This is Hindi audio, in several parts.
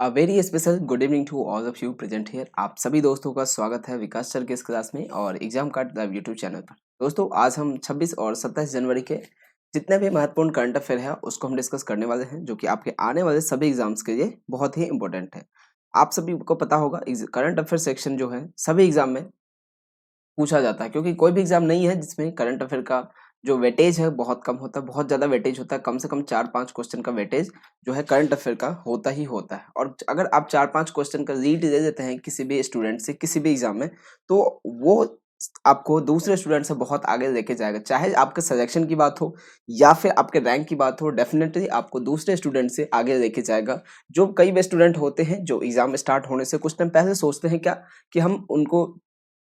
Very special good evening to all of you present here. आप सभी दोस्तों का स्वागत है विकास सर के इस क्लास में और exam card live YouTube channel पर। दोस्तों आज हम 26 और 27 जनवरी के जितने भी महत्वपूर्ण करंट अफेयर है उसको हम डिस्कस करने वाले हैं, जो कि आपके आने वाले सभी एग्जाम्स के लिए बहुत ही इंपॉर्टेंट है। आप सभी को पता होगा करंट अफेयर सेक्शन जो है सभी एग्जाम में पूछा जाता है, क्योंकि कोई भी एग्जाम नहीं है जिसमें करंट अफेयर का जो वेटेज है बहुत कम होता है, बहुत ज़्यादा वेटेज होता है। कम से कम 4-5 क्वेश्चन का वेटेज जो है करंट अफेयर का होता ही होता है। और अगर आप 4-5 क्वेश्चन का रीड दे देते हैं किसी भी स्टूडेंट से किसी भी एग्जाम में, तो वो आपको दूसरे स्टूडेंट से बहुत आगे लेके जाएगा। चाहे आपके सिलेक्शन की बात हो या फिर आपके रैंक की बात हो, डेफिनेटली आपको दूसरे स्टूडेंट से आगे लेके जाएगा। जो कई भी स्टूडेंट होते हैं जो एग्जाम स्टार्ट होने से कुछ टाइम पहले सोचते हैं क्या कि हम उनको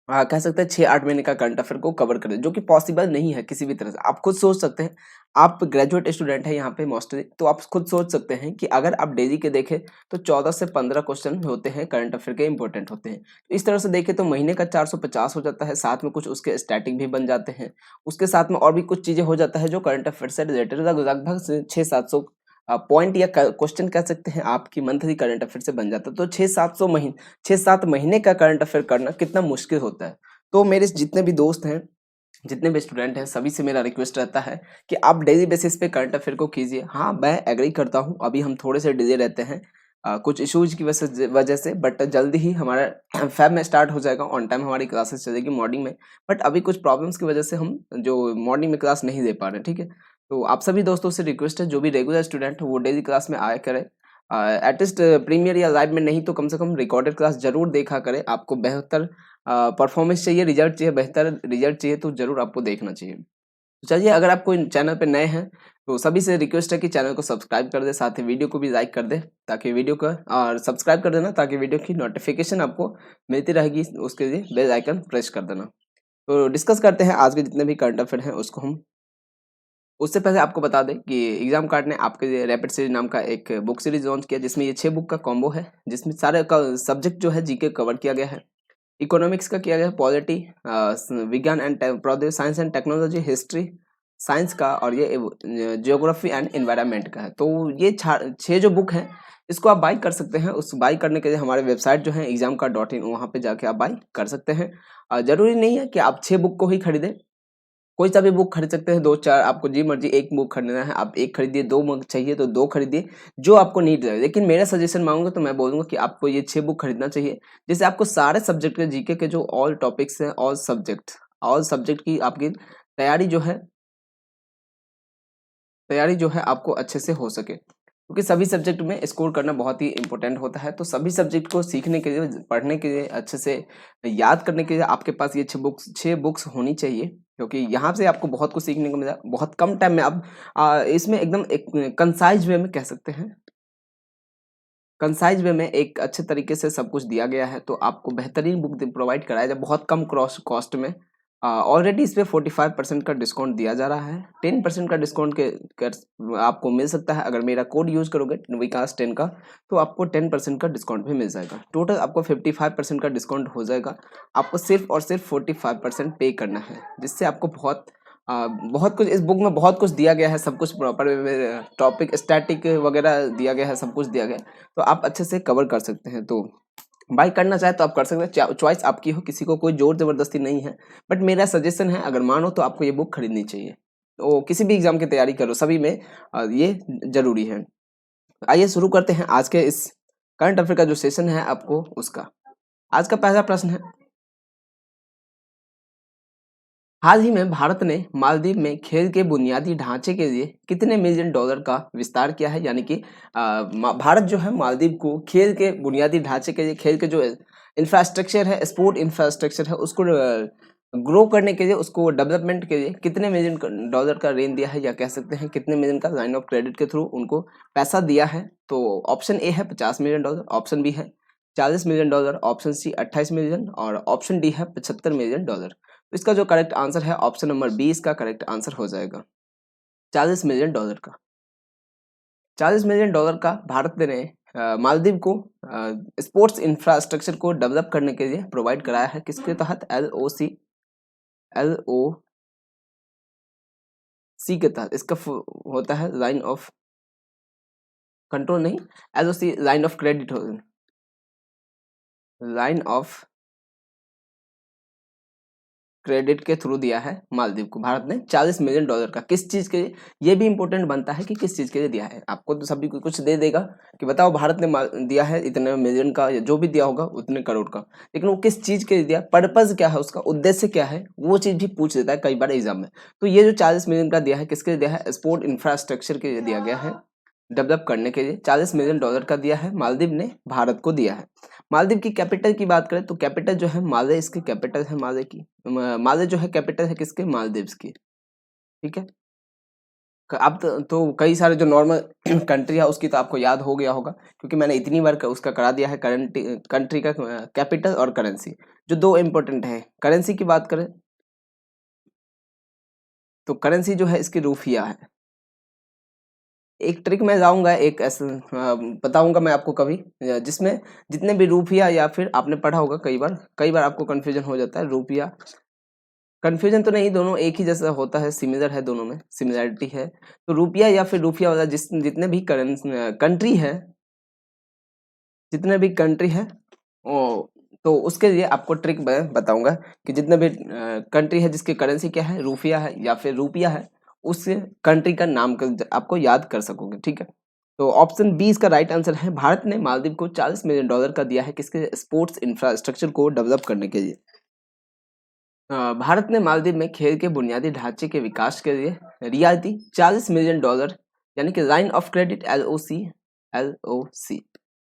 कह सकते हैं 6-8 महीने का करंट अफेयर को कवर करें, जो कि पॉसिबल नहीं है किसी भी तरह से। आप खुद सोच सकते हैं, आप ग्रेजुएट स्टूडेंट हैं यहाँ पे मोस्टली, तो आप खुद सोच सकते हैं कि अगर आप डेली के देखें तो 14 से 15 क्वेश्चन होते हैं करंट अफेयर के, इंपॉर्टेंट होते हैं। तो इस तरह से देखें तो महीने का 450 हो जाता है, साथ में कुछ उसके स्टैटिक भी बन जाते हैं। उसके साथ में और भी कुछ चीज़ें हो जाता है जो करंट अफेयर से रिलेटेड लगभग से 600-700 पॉइंट या क्वेश्चन कह सकते हैं आपकी मंथली करंट अफेयर से बन जाता है। तो 6-7 महीने का करंट अफेयर करना कितना मुश्किल होता है। तो मेरे जितने भी दोस्त हैं, जितने भी स्टूडेंट हैं, सभी से मेरा रिक्वेस्ट रहता है कि आप डेली बेसिस पे करंट अफेयर को कीजिए। हाँ, मैं एग्री करता हूँ, अभी हम थोड़े से डिले रहते हैं कुछ इश्यूज की वजह से, बट जल्दी ही हमारा फैब में स्टार्ट हो जाएगा। ऑन टाइम हमारी क्लासेस चलेगी मॉर्निंग में, बट अभी कुछ प्रॉब्लम्स की वजह से हम जो मॉर्निंग में क्लास नहीं दे पा रहे हैं, ठीक है। तो आप सभी दोस्तों से रिक्वेस्ट है, जो भी रेगुलर स्टूडेंट है वो डेली क्लास में आया करें। एटलीस्ट प्रीमियर या लाइव में नहीं तो कम से कम रिकॉर्डेड क्लास जरूर देखा करें। आपको बेहतर परफॉर्मेंस चाहिए, रिजल्ट चाहिए, बेहतर रिजल्ट चाहिए, तो जरूर आपको देखना चाहिए। तो चलिए, अगर आप कोई चैनल पे नए हैं तो सभी से रिक्वेस्ट है कि चैनल को सब्सक्राइब कर दे, साथ ही वीडियो को भी लाइक कर दे, ताकि वीडियो का और सब्सक्राइब कर देना ताकि वीडियो की नोटिफिकेशन आपको मिलती रहेगी। उसके लिए बेल आइकन प्रेस कर देना। तो डिस्कस करते हैं आज के जितने भी करंट अफेयर हैं उसको हम। उससे पहले आपको बता दें कि एग्जाम कार्ड ने आपके लिए रैपिड सीरीज नाम का एक बुक सीरीज लॉन्च किया, जिसमें ये 6 बुक का कॉम्बो है, जिसमें सारे सब्जेक्ट जो है जीके कवर किया गया है। इकोनॉमिक्स का किया गया है, पॉलिटी, विज्ञान एंड प्रौद्योगिकी, science and technology, history science का, और ये जियोग्राफी एंड एनवायरनमेंट का है। तो ये 6 जो बुक हैं इसको आप बाई कर सकते हैं। उस बाई करने के लिए हमारे वेबसाइट जो है examcard.in, वहाँ पे जाके आप बाई कर सकते हैं। जरूरी नहीं है कि आप 6 बुक को ही खरीदें, कोई सा भी बुक खरीद सकते हैं। 2-4 आपको जी मर्जी एक बुक खरीदना है आप एक खरीदिए, 2 बुक चाहिए तो 2 खरीदिए, जो आपको नीड लगे। लेकिन मेरा सजेशन मांगूंगा तो मैं बोलूंगा कि आपको ये 6 बुक खरीदना चाहिए, जिससे आपको सारे सब्जेक्ट के जीके के जो ऑल टॉपिक्स हैं, ऑल सब्जेक्ट की आपकी तैयारी जो है आपको अच्छे से हो सके, क्योंकि सभी सब्जेक्ट में स्कोर करना बहुत ही इंपॉर्टेंट होता है। तो सभी सब्जेक्ट को सीखने के लिए, पढ़ने के लिए, अच्छे से याद करने के लिए आपके पास ये 6 बुक्स होनी चाहिए, क्योंकि यहाँ से आपको बहुत कुछ सीखने को मिला बहुत कम टाइम में। आप इसमें एकदम एक कंसाइज वे में कह सकते हैं, कंसाइज वे में एक अच्छे तरीके से सब कुछ दिया गया है। तो आपको बेहतरीन बुक प्रोवाइड कराया जाए बहुत कम क्रॉस कॉस्ट में। ऑलरेडी इस पे 45% का डिस्काउंट दिया जा रहा है। 10% का डिस्काउंट आपको मिल सकता है अगर मेरा कोड यूज करोगे विकास 10 का, तो आपको 10% का डिस्काउंट भी मिल जाएगा। टोटल आपको 55% का डिस्काउंट हो जाएगा। आपको सिर्फ और सिर्फ 45% पे करना है, जिससे आपको बहुत कुछ इस बुक में बहुत कुछ दिया गया है, सब कुछ प्रॉपर टॉपिक स्टैटिक वगैरह दिया गया है, सब कुछ दिया गया है, तो आप अच्छे से कवर कर सकते हैं। तो बाई करना चाहे तो आप कर सकते हैं, चॉइस आपकी हो, किसी को कोई जोर जबरदस्ती नहीं है। बट मेरा सजेशन है, अगर मानो तो आपको ये बुक खरीदनी चाहिए। तो किसी भी एग्जाम की तैयारी करो, सभी में ये जरूरी है। आइए शुरू करते हैं आज के इस करंट अफेयर का जो सेशन है आपको उसका। आज का पहला प्रश्न है, हाल ही में भारत ने मालदीव में खेल के बुनियादी ढांचे के लिए कितने मिलियन डॉलर का विस्तार किया है। यानी कि भारत जो है मालदीव को खेल के बुनियादी ढांचे के लिए, खेल के जो इंफ्रास्ट्रक्चर है, स्पोर्ट इंफ्रास्ट्रक्चर है, उसको ग्रो करने के लिए, उसको डेवलपमेंट के लिए कितने मिलियन डॉलर का ऋण दिया है, या कह सकते हैं कितने मिलियन का लाइन ऑफ क्रेडिट के थ्रू उनको पैसा दिया है। तो ऑप्शन ए है 50 मिलियन डॉलर, ऑप्शन बी है 40 million dollar, option C 28 million, और ऑप्शन डी है 75 मिलियन डॉलर। तो इसका जो करेक्ट आंसर है ऑप्शन नंबर बी, इसका करेक्ट आंसर हो जाएगा 40 मिलियन डॉलर का। 40 मिलियन डॉलर का भारत ने मालदीव को स्पोर्ट्स इंफ्रास्ट्रक्चर को डेवलप करने के लिए प्रोवाइड कराया है। किसके तहत? एल ओ सी के तहत। इसका होता है लाइन ऑफ कंट्रोल नहीं, एलओसी लाइन ऑफ क्रेडिट हो, लाइन ऑफ क्रेडिट के थ्रू दिया है मालदीव को भारत ने $40 मिलियन का। किस चीज के लिए, ये भी इंपॉर्टेंट बनता है कि किस चीज के लिए दिया है। आपको तो सभी को कुछ दे देगा कि बताओ भारत ने दिया है इतने मिलियन का, या जो भी दिया होगा उतने करोड़ का, लेकिन वो किस चीज के लिए दिया, पर्पज क्या है, उसका उद्देश्य क्या है, वो चीज भी पूछ देता है कई बार एग्जाम में। तो ये जो 40 मिलियन का दिया है, किसके लिए दिया है, स्पोर्ट इंफ्रास्ट्रक्चर के लिए दिया गया है, डेवलप करने के लिए $40 मिलियन का दिया है मालदीव ने भारत को दिया है। मालदीव की कैपिटल की बात करें तो कैपिटल जो है माले, इसकी कैपिटल है माले की, माले जो है कैपिटल है किसके, मालदीव्स की, ठीक है। अब तो कई सारे जो नॉर्मल कंट्री है उसकी तो आपको याद हो गया होगा, क्योंकि मैंने इतनी बार उसका करा दिया है, करंट कंट्री का कैपिटल और करेंसी, जो दो इम्पोर्टेंट है। करेंसी की बात करें तो करेंसी जो है इसकी रूफिया है। एक ट्रिक मैं जाऊंगा, एक ऐसा बताऊंगा मैं आपको कभी, जिसमें जितने भी रुपया, या फिर आपने पढ़ा होगा कई बार आपको कंफ्यूजन हो जाता है रुपया, कंफ्यूजन तो नहीं, दोनों एक ही जैसा होता है, सिमिलर है, दोनों में सिमिलरिटी है। तो रुपया या फिर रुपया वाला जितने भी कंट्री है, जितने भी कंट्री है ओ, तो उसके लिए आपको ट्रिक मैं बताऊंगा कि जितने भी कंट्री है जिसकी करेंसी क्या है, रुपया है या फिर रुपया है, उस कंट्री का नाम आपको याद कर सकोगे, ठीक है। तो ऑप्शन बी इसका राइट आंसर है। भारत ने मालदीव को $40 मिलियन का दिया है, किसके, स्पोर्ट्स इंफ्रास्ट्रक्चर को डेवलप करने के लिए। भारत ने मालदीव में खेल के बुनियादी ढांचे के विकास के लिए रियायती $40 मिलियन, यानी कि line of credit, LOC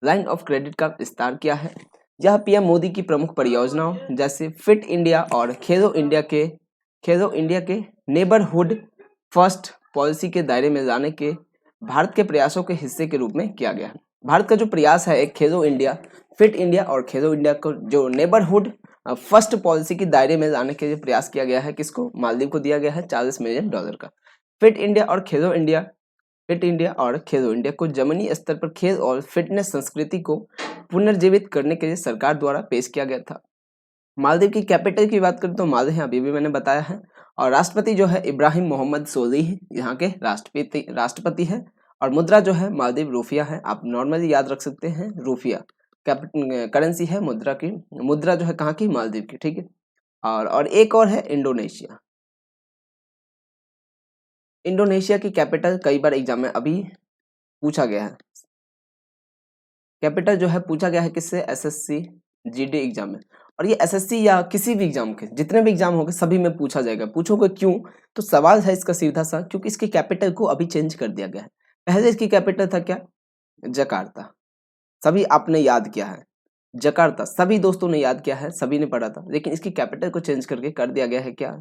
line of credit का विस्तार किया है। यह पीएम मोदी की प्रमुख परियोजनाओं जैसे फिट इंडिया और खेलो इंडिया के नेबरहुड फर्स्ट पॉलिसी के दायरे में लाने के भारत के प्रयासों के हिस्से के रूप में किया गया है। भारत का जो प्रयास है, एक खेलो इंडिया, फिट इंडिया और खेलो इंडिया को जो नेबरहुड फर्स्ट पॉलिसी के दायरे में लाने के लिए प्रयास किया गया है, किसको, मालदीव को दिया गया है $40 मिलियन का। फिट इंडिया और खेलो इंडिया को जमीनी स्तर पर खेल और फिटनेस संस्कृति को पुनर्जीवित करने के लिए सरकार द्वारा पेश किया गया था। मालदीव की कैपिटल की बात करें तो मालदीव अभी भी मैंने बताया है, और राष्ट्रपति जो है इब्राहिम मोहम्मद सोलिह यहाँ के राष्ट्रपति है, और मुद्रा जो है मालदीव रुपया है, आप नॉर्मली याद रख सकते हैं रुपया, करेंसी है मुद्रा जो है कहाँ की, मालदीव की, ठीक है। और एक और है इंडोनेशिया की कैपिटल कई बार एग्जाम में अभी पूछा गया है, कैपिटल जो है पूछा गया है किससे, एसएससी जीडी एग्जाम में। और ये एसएससी या किसी भी एग्जाम के जितने भी एग्जाम होंगे सभी में पूछा जाएगा। पूछोगे क्यों, तो सवाल है इसका सीधा सा, क्योंकि इसकी कैपिटल को अभी चेंज कर दिया गया है। पहले इसकी कैपिटल था क्या, जकार्ता, सभी आपने याद किया है, जकार्ता सभी दोस्तों ने याद किया है, सभी ने पढ़ा था, लेकिन इसकी कैपिटल को चेंज करके कर दिया गया है क्या,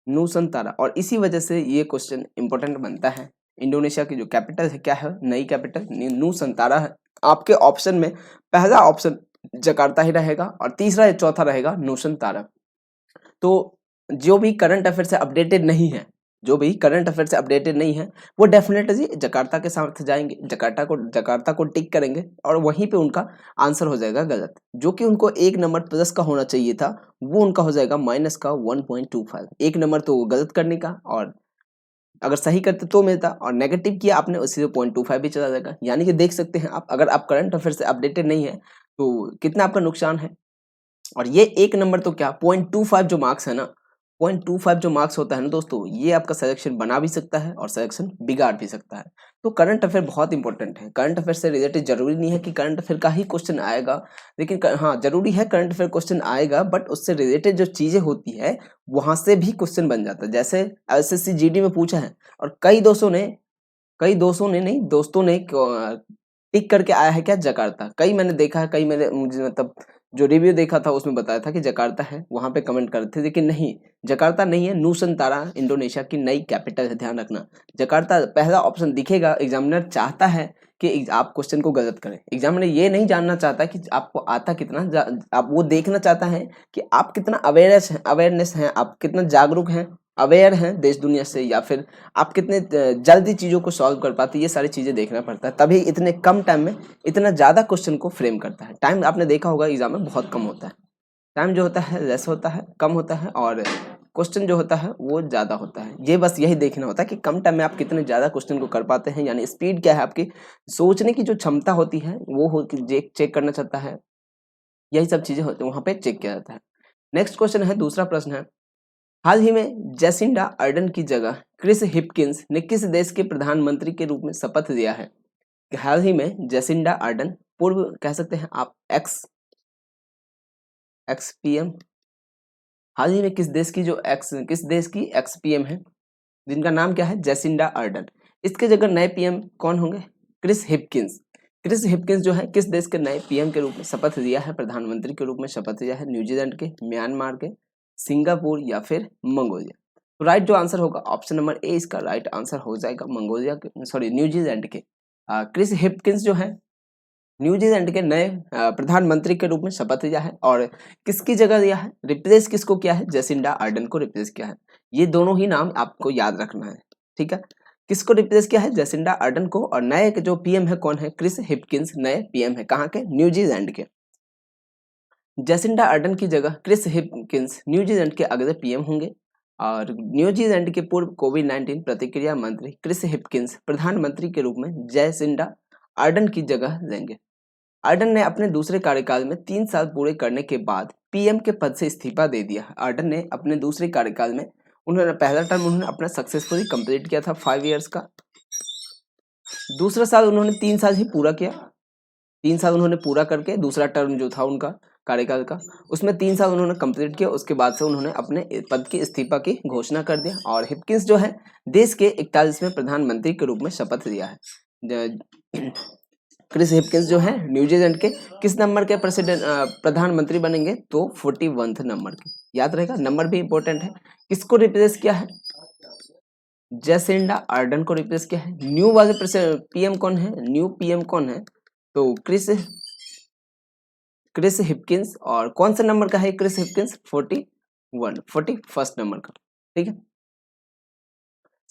नूसंतारा। और इसी वजह से ये क्वेश्चन इंपॉर्टेंट बनता है। इंडोनेशिया की जो कैपिटल है क्या है, नई कैपिटल नूसंतारा है। आपके ऑप्शन में पहला ऑप्शन जकार्ता ही रहेगा और तीसरा या चौथा रहेगा नूसंतारा। तो जो भी करंट अफेयर से अपडेटेड नहीं है, वो डेफिनेटली जकार्ता के साथ जाएंगे, जकार्ता को टिक करेंगे और वहीं पे उनका आंसर हो जाएगा गलत। जो कि उनको 1 नंबर प्लस का होना चाहिए था, वो उनका हो जाएगा माइनस का 1.25। 1 नंबर तो गलत करने का, और अगर सही करते तो मिलता, और नेगेटिव किया आपने उसी 0.25 भी चला जाएगा। यानी कि देख सकते हैं आप, अगर आप करंट अफेयर से अपडेटेड नहीं है तो कितना आपका नुकसान है। और ये 1 नंबर तो क्या 0.25 जो मार्क्स है ना, 0.25 जो मार्क्स होता है ना दोस्तों, ये आपका सिलेक्शन बना भी सकता है और सिलेक्शन बिगाड़ भी सकता है। तो करंट अफेयर बहुत इंपॉर्टेंट है। करंट अफेयर से रिलेटेड जरूरी नहीं है कि करंट अफेयर का ही क्वेश्चन आएगा, लेकिन हाँ जरूरी है करंट अफेयर क्वेश्चन आएगा, बट उससे रिलेटेड जो चीजें होती है वहां से भी क्वेश्चन बन जाता है। जैसे एसएससी जीडी में पूछा है, और कई दोस्तों ने टिक करके आया है क्या, जकार्ता। कई मैंने देखा है, कई मैंने मुझे मतलब जो रिव्यू देखा था उसमें बताया था कि जकार्ता है, वहां पे कमेंट कर रहे थे, लेकिन नहीं, जकार्ता नहीं है, नूसंतारा इंडोनेशिया की नई कैपिटल है, ध्यान रखना। जकार्ता पहला ऑप्शन दिखेगा, एग्जामिनर चाहता है कि आप क्वेश्चन को गलत करें। एग्जामिनर ये नहीं जानना चाहता कि आपको आता कितना, आप वो देखना चाहता है कि आप कितना अवेयरनेस है, आप कितना जागरूक हैं, अवेयर हैं देश दुनिया से, या फिर आप कितने जल्दी चीज़ों को सॉल्व कर पाते, ये सारी चीज़ें देखना पड़ता है। तभी इतने कम टाइम में इतना ज़्यादा क्वेश्चन को फ्रेम करता है। टाइम आपने देखा होगा एग्जाम में बहुत कम होता है, टाइम जो होता है लेस होता है, कम होता है, और क्वेश्चन जो होता है वो ज़्यादा होता है। ये बस यही देखना होता है कि कम टाइम में आप कितने ज़्यादा क्वेश्चन को कर पाते हैं, यानी स्पीड क्या है आपकी, सोचने की जो क्षमता होती है वो हो चेक करना चाहता है। यही सब चीज़ें होती हैं, वहाँ पे चेक किया जाता है। नेक्स्ट क्वेश्चन है, दूसरा प्रश्न है, हाल ही में जेसिंडा अर्डन की जगह क्रिस हिपकिंस ने किस देश के प्रधानमंत्री के रूप में शपथ लिया है? हाल ही में जेसिंडा अर्डन, पूर्व कह सकते हैं आप एक्स पीएम, हाल ही में किस देश की एक्स पीएम है जिनका नाम क्या है, जेसिंडा अर्डन। इसके जगह नए पीएम कौन होंगे? Chris Hipkins. क्रिस हिपकिंस जो है किस देश के नए पीएम के रूप में शपथ लिया है, प्रधानमंत्री के रूप में शपथ लिया है? न्यूजीलैंड के, म्यांमार के, सिंगापुर या फिर मंगोलिया? तो राइट जो आंसर होगा ऑप्शन नंबर ए इसका राइट आंसर हो जाएगा, मंगोलिया के, सॉरी न्यूजीलैंड के। क्रिस हिपकिंस जो है न्यूजीलैंड के नए प्रधानमंत्री के रूप में शपथ लिया है, और किसकी जगह लिया है, रिप्लेस किसको किया है, जेसिंडा अर्डन को रिप्लेस किया है। ये दोनों ही नाम आपको याद रखना है, ठीक है। किसको रिप्लेस किया है, जेसिंडा अर्डन को, और नए जो पीएम है कौन है, क्रिस हिपकिंस नए पीएम है, कहाँ के, न्यूजीलैंड के। जेसिंडा अर्डन की जगह क्रिस हिपकिंस न्यूजीलैंड के अगले पीएम होंगे, और न्यूजीलैंड के पूर्व कोविड-19 प्रतिक्रिया मंत्री क्रिस हिपकिंस प्रधानमंत्री के रूप में जेसिंडा अर्डन की जगह लेंगे। अर्डन ने अपने दूसरे कार्यकाल में 3 साल पूरे करने के बाद पीएम के पद से इस्तीफा दे दिया। अर्डन ने अपने दूसरे कार्यकाल में, उन्होंने पहला टर्म उन्होंने अपना सक्सेसफुली कंप्लीट किया था 5 इयर्स का। दूसरा साल उन्होंने 3 साल ही पूरा किया। 3 साल उन्होंने पूरा करके दूसरा टर्म जो था उनका कार्यकाल का, उसमें 3 साल उन्होंने कंप्लीट किया। उसके बाद से उन्होंने अपने पद की इस्तीफा की घोषणा कर दिया, और हिपकिंस जो है देश के 41वें प्रधानमंत्री के रूप में शपथ लिया है। क्रिस हिपकिंस जो है न्यूजीलैंड के किस नंबर के प्रधानमंत्री बनेंगे, तो 41th नंबर के। याद रहेगा, नंबर भी इंपॉर्टेंट है। किसको रिप्लेस किया है, जेसिंडा अर्डन को रिप्लेस किया है। न्यू वाले पीएम कौन है, न्यू पीएम कौन है, तो क्रिस हिपकिंस। और कौन सा नंबर का है क्रिस हिपकिंस, 41st नंबर का, ठीक है।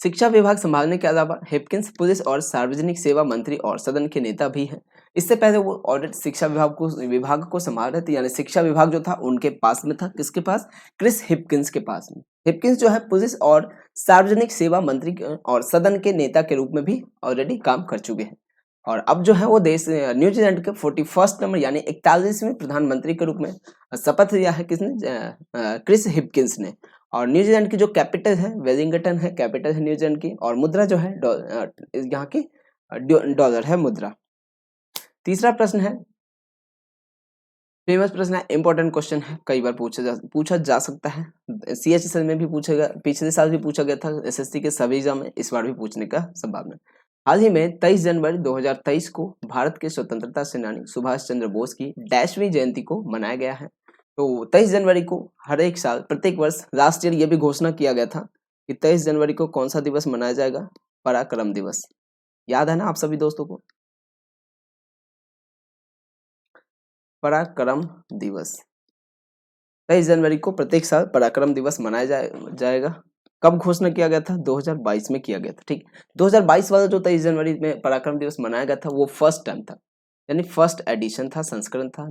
शिक्षा विभाग संभालने के अलावा हिपकिंस पुलिस और सार्वजनिक सेवा मंत्री और सदन के नेता भी हैं। इससे पहले वो ऑडिट शिक्षा विभाग को संभाल रहे थे, यानी शिक्षा विभाग जो था उनके पास में था, किसके पास, क्रिस हिपकिंस के पास में। हिपकिंस जो है पुलिस और सार्वजनिक सेवा मंत्री और सदन के नेता के रूप में भी ऑलरेडी काम कर चुके हैं, और अब जो है वो देश न्यूजीलैंड के 41st नंबर यानी 41वें प्रधानमंत्री के रूप में शपथ लिया है, किसने, क्रिस हिपकिंस ने। और न्यूजीलैंड की जो कैपिटल है वेलिंगटन है, कैपिटल है न्यूजीलैंड की, और मुद्रा जो है यहाँ की डॉलर है मुद्रा। तीसरा प्रश्न है, फेमस प्रश्न है, इंपॉर्टेंट क्वेश्चन है, कई बार पूछा जा सकता है। CHSL में भी पूछेगा, पिछले साल भी पूछा गया था, SSC के सभी एग्जाम में इस बार भी पूछने का संभावना। हाल ही में 23 जनवरी 2023 को भारत के स्वतंत्रता सेनानी सुभाष चंद्र बोस की डैशवीं जयंती को मनाया गया है। तो 23 जनवरी को हर एक साल, प्रत्येक वर्ष, लास्ट ईयर ये भी घोषणा किया गया था कि 23 जनवरी को कौन सा दिवस मनाया जाएगा, पराक्रम दिवस। याद है ना आप सभी दोस्तों को, पराक्रम दिवस 23 जनवरी को प्रत्येक साल पराक्रम दिवस मनाया जाएगा। कब घोषणा किया गया था, 2022 में किया गया था, ठीक। 2022 वाला जो 23 जनवरी में पराक्रम दिवस मनाया गया था वो फर्स्ट टाइम था, यानी फर्स्ट एडिशन था, संस्करण था।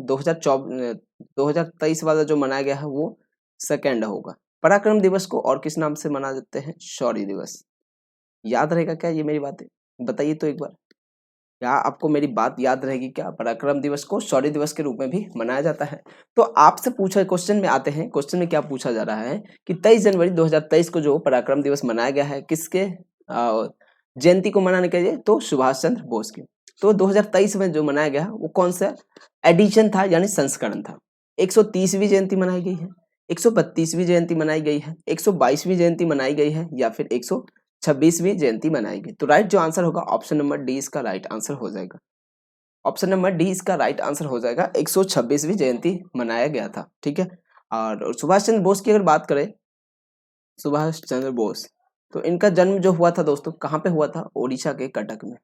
2023 वाला जो मनाया गया है वो सेकेंड होगा। पराक्रम दिवस को और किस नाम से मना जाते हैं, शौर्य दिवस। याद रहेगा क्या ये मेरी बातें, बताइए तो एक बार, क्या आपको मेरी बात याद रहेगी क्या? पराक्रम दिवस को शौर्य दिवस के रूप में भी मनाया जाता है। तो आपसे पूछा, क्वेश्चन में आते हैं, क्वेश्चन में क्या पूछा जा रहा है कि 23 जनवरी 2023 को जो पराक्रम दिवस मनाया गया है, किसके जयंती को मनाने के लिए, तो सुभाष चंद्र बोस की। तो 2023 में जो मनाया गया वो कौन सा एडिशन था, यानी संस्करण था। 130वीं जयंती मनाई गई है, 132वीं जयंती मनाई गई है, 122वीं जयंती मनाई गई है, या फिर 126वीं जयंती मनाई गई। तो राइट जो आंसर होगा ऑप्शन नंबर डी इसका राइट आंसर हो जाएगा। ऑप्शन नंबर डी इसका राइट आंसर हो जाएगा, 126वीं जयंती मनाया गया था, ठीक है। और सुभाष चंद्र बोस की अगर बात करें, सुभाष चंद्र बोस, तो इनका जन्म जो हुआ था दोस्तों, कहाँ पे हुआ था, ओडिशा के कटक में।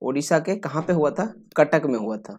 ओडिशा के कहाँ पे हुआ था, कटक में हुआ था।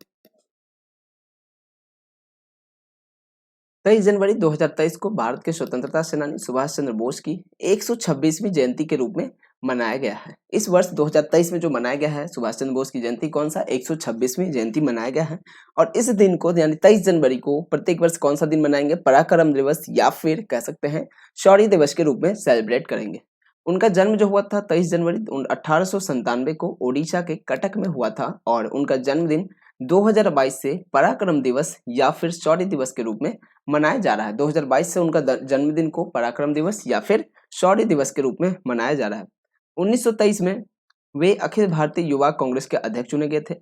23 जनवरी 2023 को भारत के स्वतंत्रता सेनानी सुभाष चंद्र बोस की 126वीं जयंती के रूप में मनाया गया है। इस वर्ष 2023 में जो मनाया गया है सुभाष चंद्र बोस की जयंती कौन सा 126वीं जयंती मनाया गया है। और इस दिन को यानी 23 जनवरी को प्रत्येक वर्ष कौन सा दिन मनाएंगे, पराक्रम दिवस या फिर कह सकते हैं शौर्य दिवस के रूप में सेलिब्रेट करेंगे। उनका जन्म जो हुआ था 23 जनवरी 1897 को ओडिशा के कटक में हुआ था और उनका जन्मदिन 2022 से पराक्रम दिवस या फिर शौर्य दिवस के रूप में मनाया जा रहा है। 2022 से उनका जन्मदिन को पराक्रम दिवस या फिर शौर्य दिवस के रूप में मनाया जा रहा है। 1923 में वे अखिल भारतीय युवा कांग्रेस के अध्यक्ष चुने गए थे।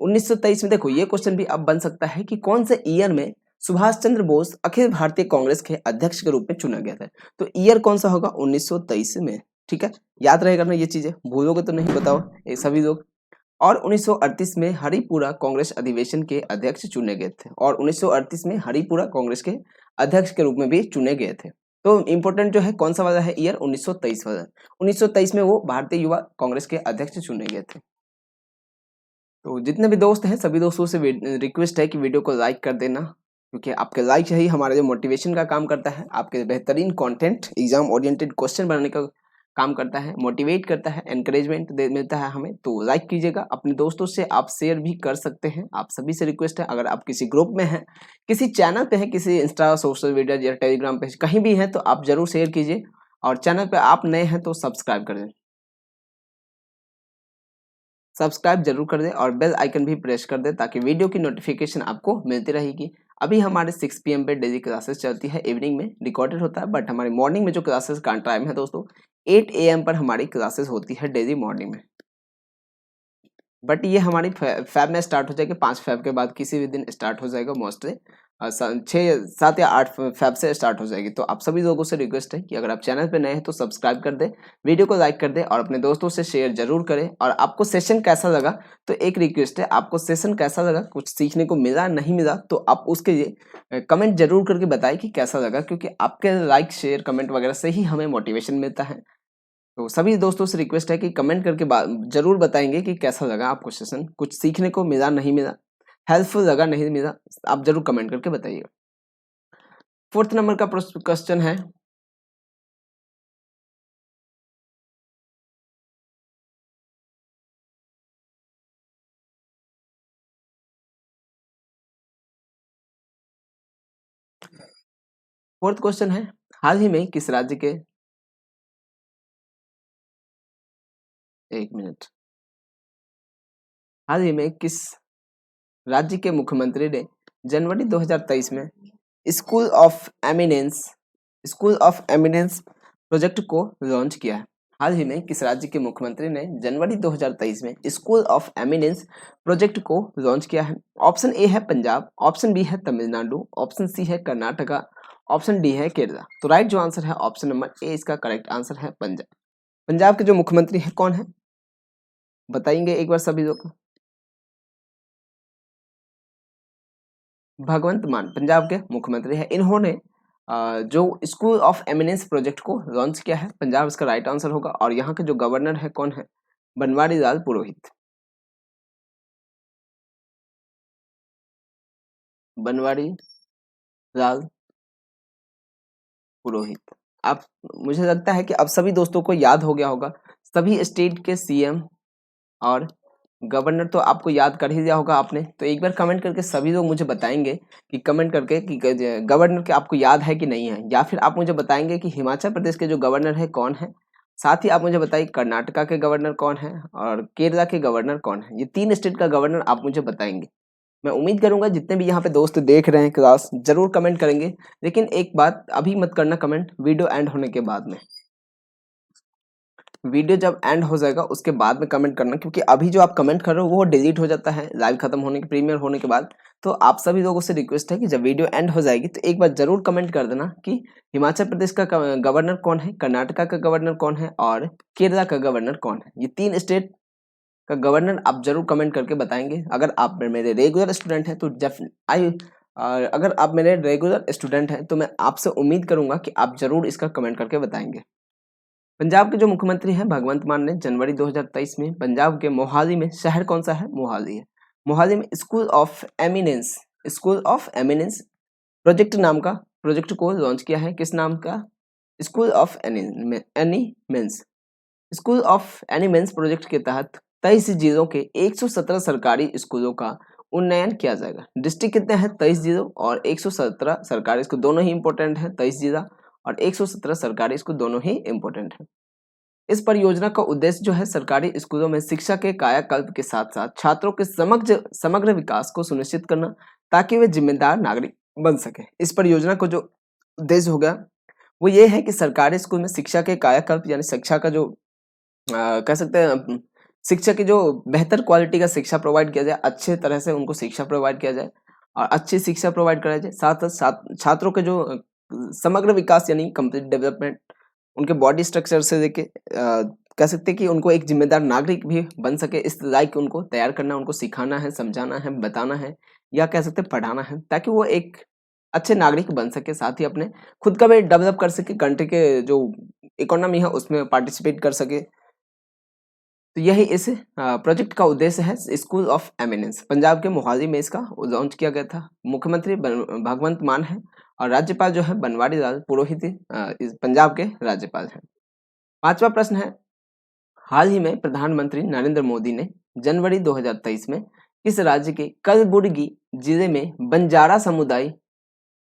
1923 में देखो ये क्वेश्चन भी अब बन सकता है कि कौन से ईयर में सुभाष चंद्र बोस अखिल भारतीय कांग्रेस के अध्यक्ष के रूप में चुना गया था। तो ईयर कौन सा होगा 1923 में। ठीक है, याद रहेगा ना ये चीजें, भूलोगे तो नहीं, बताओ ये सभी लोग। और 1938 में हरिपुरा कांग्रेस अधिवेशन के अध्यक्ष चुने गए थे और 1938 में हरिपुरा कांग्रेस के अध्यक्ष के रूप में भी चुने गए थे। तो इंपॉर्टेंट जो है कौन सा वाला है ईयर 1923 वाला। 1923 में वो भारतीय युवा कांग्रेस के अध्यक्ष चुने गए थे। तो जितने भी दोस्त हैं सभी दोस्तों से रिक्वेस्ट है कि वीडियो को लाइक कर देना, क्योंकि आपके लाइक ही हमारे जो मोटिवेशन का काम करता है, आपके बेहतरीन कंटेंट एग्जाम ओरिएंटेड क्वेश्चन बनाने का काम करता है, मोटिवेट करता है, एनकरेजमेंट मिलता है हमें। तो लाइक कीजिएगा, अपने दोस्तों से आप शेयर भी कर सकते हैं। आप सभी से रिक्वेस्ट है, अगर आप किसी ग्रुप में हैं, किसी चैनल पे हैं, किसी इंस्टा सोशल मीडिया या टेलीग्राम पे कहीं भी हैं, तो आप जरूर शेयर कीजिए। और चैनल पे आप नए हैं तो सब्सक्राइब कर दें, सब्सक्राइब जरूर कर दें और बेल आइकन भी प्रेस कर दें ताकि वीडियो की नोटिफिकेशन आपको मिलती रहेगी। अभी हमारे 6 PM पे डेली क्लासेस चलती है, इवनिंग में रिकॉर्डेड होता है, बट हमारी मॉर्निंग में जो क्लासेस का टाइम है दोस्तों 8 AM पर हमारी क्लासेस होती है डेली मॉर्निंग में। बट ये हमारी फैब में स्टार्ट हो जाएगी, 5 फैब के बाद किसी भी दिन स्टार्ट हो जाएगा, मोस्टली 6, 7 या 8 फैब से स्टार्ट हो जाएगी। तो आप सभी लोगों से रिक्वेस्ट है कि अगर आप चैनल पे नए हैं तो सब्सक्राइब कर दें, वीडियो को लाइक कर दें और अपने दोस्तों से शेयर जरूर करें। और आपको सेशन कैसा लगा, तो एक रिक्वेस्ट है, आपको सेशन कैसा लगा, कुछ सीखने को मिला नहीं मिला, तो आप उसके लिए कमेंट जरूर करके बताएं कि कैसा लगा, क्योंकि आपके लाइक शेयर कमेंट वगैरह से ही हमें मोटिवेशन मिलता है। तो सभी दोस्तों से रिक्वेस्ट है कि कमेंट करके जरूर बताएंगे कि कैसा लगा आपको सेशन, कुछ सीखने को मिला नहीं मिला, हेल्पफुल लगा नहीं मिला, आप जरूर कमेंट करके बताइएगा। 4th नंबर का क्वेश्चन है, फोर्थ क्वेश्चन है, हाल ही में किस राज्य के, एक मिनट, हाल ही में किस राज्य के मुख्यमंत्री ने जनवरी 2023 में स्कूल ऑफ एमिनेंस प्रोजेक्ट को लॉन्च किया है। हाल ही में किस राज्य के मुख्यमंत्री ने जनवरी 2023 में स्कूल ऑफ एमिनेंस प्रोजेक्ट को लॉन्च किया है। ऑप्शन ए है पंजाब, ऑप्शन बी है तमिलनाडु, ऑप्शन सी है कर्नाटका, ऑप्शन डी है केरला। तो राइट जो आंसर है ऑप्शन नंबर ए, इसका करेक्ट आंसर है पंजाब। पंजाब के जो मुख्यमंत्री है कौन है बताएंगे एक बार सभी लोग। भगवंत मान पंजाब के मुख्यमंत्री है। इन्होंने जो स्कूल ऑफ एमिनेंस प्रोजेक्ट को लॉन्च किया है, पंजाब इसका राइट आंसर होगा। और यहाँ के जो गवर्नर है कौन है, बनवारी लाल पुरोहित। बनवारी लाल पुरोहित। आप, मुझे लगता है कि अब सभी दोस्तों को याद हो गया होगा, सभी स्टेट के सीएम और गवर्नर तो आपको याद कर ही दिया होगा आपने। तो एक बार कमेंट करके सभी लोग मुझे बताएंगे कि कमेंट करके कि गवर्नर के आपको याद है कि नहीं है, या फिर आप मुझे बताएंगे कि हिमाचल प्रदेश के जो गवर्नर है कौन है। साथ ही आप मुझे बताइए कर्नाटका के गवर्नर कौन है और केरला के गवर्नर कौन है। ये 3 स्टेट का गवर्नर आप मुझे बताएंगे। मैं उम्मीद करूंगा जितने भी यहाँ पे दोस्त देख रहे हैं क्लास जरूर कमेंट करेंगे, लेकिन एक बात अभी मत करना कमेंट, वीडियो एंड होने के बाद में। वीडियो जब एंड हो जाएगा उसके बाद में कमेंट करना, क्योंकि अभी जो आप कमेंट कर रहे हो वो डिलीट हो जाता है लाइव खत्म होने के, प्रीमियर होने के बाद। तो आप सभी लोगों से रिक्वेस्ट है कि जब वीडियो एंड हो जाएगी तो एक बार जरूर कमेंट कर देना कि हिमाचल प्रदेश का गवर्नर कौन है, कर्नाटका का गवर्नर कौन है और केरला का गवर्नर कौन है। ये 3 स्टेट का गवर्नर आप जरूर कमेंट करके बताएंगे। अगर आप मेरे रेगुलर स्टूडेंट हैं तो अगर आप मेरे रेगुलर स्टूडेंट हैं तो मैं आपसे उम्मीद करूंगा कि आप जरूर इसका कमेंट करके बताएंगे। पंजाब के जो मुख्यमंत्री हैं भगवंत मान ने जनवरी 2023 में पंजाब के मोहाली में, शहर कौन सा है, मोहाली है, मोहाली में स्कूल ऑफ एमिनेंस प्रोजेक्ट नाम का प्रोजेक्ट को लॉन्च किया है। किस नाम का, स्कूल ऑफ एनिमेंस। स्कूल ऑफ एनिमेंस प्रोजेक्ट के तहत 23 जिलों के 117 सरकारी स्कूलों का उन्नयन किया जाएगा। डिस्ट्रिक्ट कितने हैं? 23 जिलों और 117 सरकारी स्कूल, दोनों ही इंपॉर्टेंट है। 23 जिला और 117 सरकारी स्कूल दोनों ही इंपॉर्टेंट है। इस परियोजना का उद्देश्य जो है सरकारी स्कूलों में शिक्षा के कायाकल्प के साथ साथ छात्रों के समग्र विकास को सुनिश्चित करना, ताकि वे जिम्मेदार नागरिक बन सके। इस परियोजना को जो उद्देश्य हो गया वो ये है कि सरकारी स्कूल में शिक्षा के कायाकल्प यानी शिक्षा का जो कह सकते हैं शिक्षा की जो बेहतर क्वालिटी का शिक्षा प्रोवाइड किया जाए, अच्छे तरह से उनको शिक्षा प्रोवाइड किया जाए और अच्छी शिक्षा प्रोवाइड कराई जाए। साथ साथ छात्रों के जो समग्र विकास यानी कंप्लीट डेवलपमेंट, उनके बॉडी स्ट्रक्चर से लेके कह सकते हैं कि उनको एक जिम्मेदार नागरिक भी बन सके, इस लायक उनको तैयार करना, उनको सिखाना है, समझाना है, बताना है या कह सकते हैं पढ़ाना है, ताकि वो एक अच्छे नागरिक बन सके, साथ ही अपने खुद का भी डेवलप कर सके, कंट्री के जो इकोनॉमी है उसमें पार्टिसिपेट कर सके। तो यही इस प्रोजेक्ट का उद्देश्य है। स्कूल ऑफ एमिनेंस पंजाब के मोहाली में इसका लॉन्च किया गया था। मुख्यमंत्री भगवंत मान है और राज्यपाल जो है बनवारी लाल पुरोहित पंजाब के राज्यपाल हैं। 5वां प्रश्न है, हाल ही में प्रधानमंत्री नरेंद्र मोदी ने जनवरी 2023 में किस राज्य के कलबुर्गी जिले में बंजारा समुदाय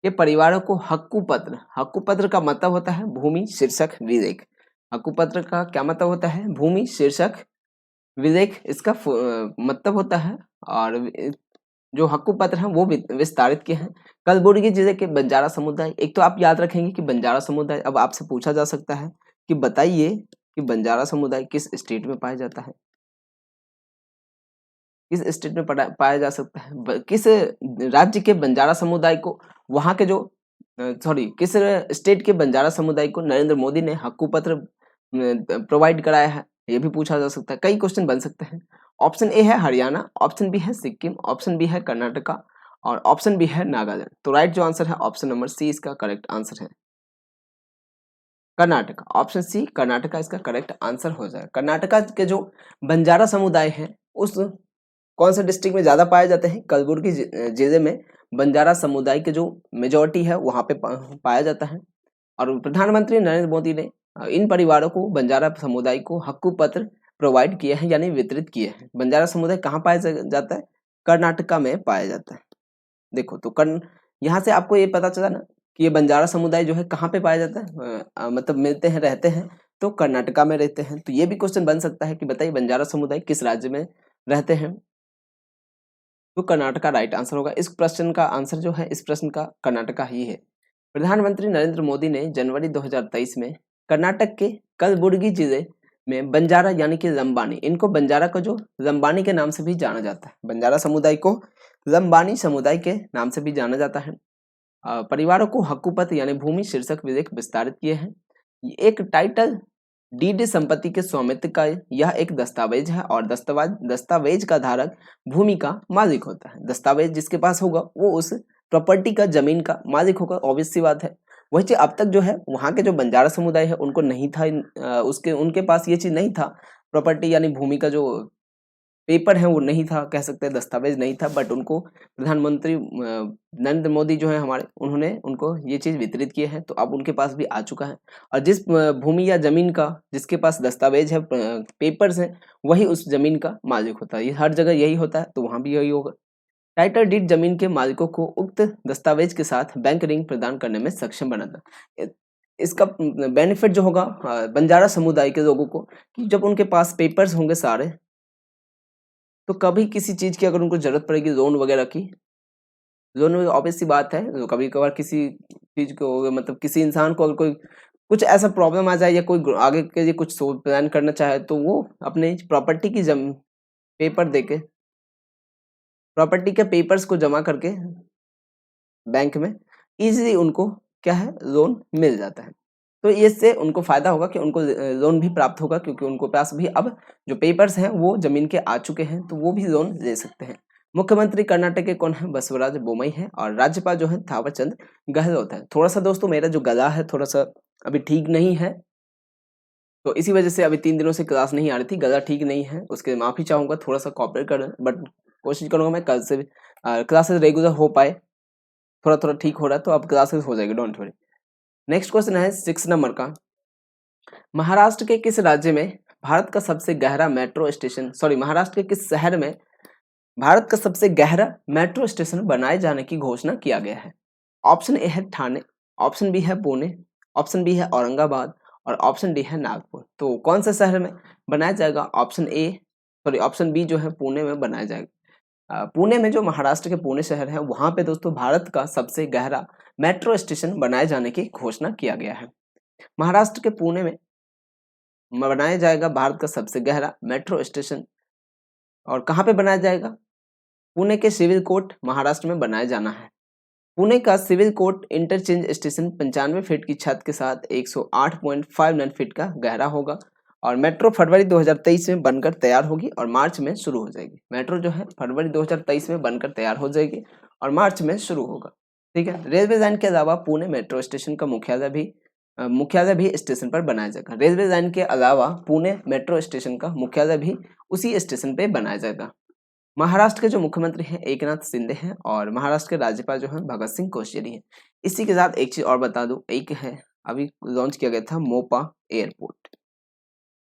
के परिवारों को हक्कुपत्र का मतलब होता है भूमि शीर्षक विलेख। हक्कुपत्र का क्या मतलब होता है? भूमि शीर्षक विलेख इसका मतलब होता है। और जो हक्कुपत्र हैं वो विस्तारित किए हैं। कलबुर्गी जिले के बंजारा समुदाय, एक तो आप याद रखेंगे कि बंजारा समुदाय, अब आपसे पूछा जा सकता है कि बताइए कि बंजारा समुदाय किस स्टेट में पाया जाता है, किस स्टेट में पाया जा सकता है, किस राज्य के बंजारा समुदाय को वहां के जो किस स्टेट के बंजारा समुदाय को नरेंद्र मोदी ने हक्कुपत्र प्रोवाइड कराया है, ये भी पूछा जा सकता है। कई क्वेश्चन बन सकते हैं। ऑप्शन ए है हरियाणा, ऑप्शन बी है सिक्किम, ऑप्शन बी है कर्नाटका और ऑप्शन बी है नागालैंड। तो राइट जो आंसर है ऑप्शन नंबर सी इसका करेक्ट आंसर है, कर्नाटका। ऑप्शन सी कर्नाटका इसका करेक्ट आंसर हो जाएगा। कर्नाटका के जो बंजारा समुदाय है उस कौन सा डिस्ट्रिक्ट में ज्यादा पाए जाते हैं? कलबुर्गी जिले में बंजारा समुदाय के जो मेजोरिटी है वहां पे पाया जाता है। और प्रधानमंत्री नरेंद्र मोदी ने इन परिवारों को, बंजारा समुदाय को हक्कुपत्र प्रोवाइड किए हैं यानी वितरित किए हैं। बंजारा समुदाय कहाँ पाया जाता है? कर्नाटका में पाया जाता है। देखो तो यहाँ से आपको ये पता चला ना कि ये बंजारा समुदाय जो है कहाँ पे पाया जाता है, मतलब मिलते हैं, रहते हैं तो कर्नाटका में रहते हैं। तो ये भी क्वेश्चन बन सकता है कि बताइए बंजारा समुदाय किस राज्य में रहते हैं? तो कर्नाटका राइट आंसर होगा। इस प्रश्न का आंसर जो है, इस प्रश्न का कर्नाटका ही है। प्रधानमंत्री नरेंद्र मोदी ने जनवरी 2023 में कर्नाटक के कलबुर्गी जिले में बंजारा यानी कि लंबानी, इनको बंजारा को जो लंबानी के नाम से भी जाना जाता है, बंजारा समुदाय को लंबानी समुदाय के नाम से भी जाना जाता है, परिवारों को हक्कुपत्र यानी भूमि शीर्षक विधेयक विस्तारित किए हैं। एक टाइटल डीड संपत्ति के स्वामित्व का यह एक दस्तावेज है और दस्तावेज का धारक भूमि का मालिक होता है। दस्तावेज जिसके पास होगा वो उस प्रॉपर्टी का, जमीन का मालिक होगा, ऑब्वियस सी बात है। वही चीज अब तक जो है वहां के जो बंजारा समुदाय है उनको नहीं था, उनके पास ये चीज नहीं था, प्रॉपर्टी यानी भूमि का जो पेपर है वो नहीं था, कह सकते हैं दस्तावेज नहीं था। बट उनको प्रधानमंत्री नरेंद्र मोदी जो है हमारे, उन्होंने उनको ये चीज वितरित किए हैं, तो अब उनके पास भी आ चुका है। और जिस भूमि या जमीन का जिसके पास दस्तावेज है, पेपर्स हैं, वही उस जमीन का मालिक होता है। ये हर जगह यही होता है, तो वहां भी यही होगा। टाइटल डीड जमीन के मालिकों को उक्त दस्तावेज के साथ बैंक रिंग प्रदान करने में सक्षम बनाता। इसका बेनिफिट जो होगा बंजारा समुदाय के लोगों को, कि जब उनके पास पेपर्स होंगे सारे, तो कभी किसी चीज की अगर उनको जरूरत पड़ेगी, लोन वगैरह की, लोन में ऑब्वियस सी बात है, तो कभी कभार किसी चीज को, मतलब किसी इंसान को अगर कोई कुछ ऐसा प्रॉब्लम आ जाए या कोई आगे के लिए कुछ प्लान करना चाहे, तो वो अपने प्रॉपर्टी की पेपर देके, प्रॉपर्टी के पेपर्स को जमा करके बैंक में इजीली उनको क्या है, लोन मिल जाता है। तो इससे उनको फायदा होगा कि उनको लोन भी प्राप्त होगा, क्योंकि उनको पास भी अब जो पेपर्स हैं वो जमीन के आ चुके हैं, तो वो भी लोन ले सकते हैं। मुख्यमंत्री कर्नाटक के कौन है? बसवराज बोमई है। और राज्यपाल जो है थावर चंद गहलोत है। थोड़ा सा दोस्तों मेरा जो गला है थोड़ा सा अभी ठीक नहीं है, तो इसी वजह से अभी 3 दिनों से क्लास नहीं आ रही थी, गला ठीक नहीं है, उसके माफी चाहूंगा, थोड़ा सा कॉपरेट कर, बट कोशिश करूंगा मैं कल से क्लासेस रेगुलर हो पाए। थोड़ा थोड़ा ठीक हो रहा है, तो अब क्लासेस हो जाएगी, डोंट वरी। नेक्स्ट क्वेश्चन है 6 नंबर का, महाराष्ट्र के किस राज्य में भारत का सबसे गहरा मेट्रो स्टेशन, सॉरी, महाराष्ट्र के किस शहर में भारत का सबसे गहरा मेट्रो स्टेशन बनाए जाने की घोषणा किया गया है? ऑप्शन ए है ठाणे, ऑप्शन बी है पुणे, ऑप्शन बी है औरंगाबाद और ऑप्शन डी है नागपुर। तो कौन सा शहर में बनाया जाएगा? ऑप्शन बी जो है पुणे में बनाया जाएगा। पुणे में, जो महाराष्ट्र के पुणे शहर है, वहां पे दोस्तों भारत का सबसे गहरा मेट्रो स्टेशन बनाए जाने की घोषणा किया गया है। महाराष्ट्र के पुणे में बनाया जाएगा भारत का सबसे गहरा मेट्रो स्टेशन। और कहाँ पे बनाया जाएगा? पुणे के सिविल कोर्ट, महाराष्ट्र में बनाया जाना है। पुणे का civil court interchange station 95 feet की छत के साथ 108.59 फीट का गहरा होगा और मेट्रो फरवरी 2023 में बनकर तैयार होगी और मार्च में शुरू हो जाएगी। मेट्रो जो है फरवरी 2023 में बनकर तैयार हो जाएगी और मार्च में शुरू होगा। ठीक है। रेलवे लाइन के अलावा पुणे मेट्रो स्टेशन का मुख्यालय भी स्टेशन पर बनाया जाएगा। रेलवे लाइन के अलावा पुणे मेट्रो स्टेशन का मुख्यालय भी उसी स्टेशन पे बनाया जाएगा। महाराष्ट्र के जो मुख्यमंत्री हैं एकनाथ शिंदे हैं और महाराष्ट्र के राज्यपाल जो हैं भगत सिंह कोश्यारी हैं। इसी के साथ एक चीज और बता दूं, एक है अभी लॉन्च किया गया था मोपा एयरपोर्ट।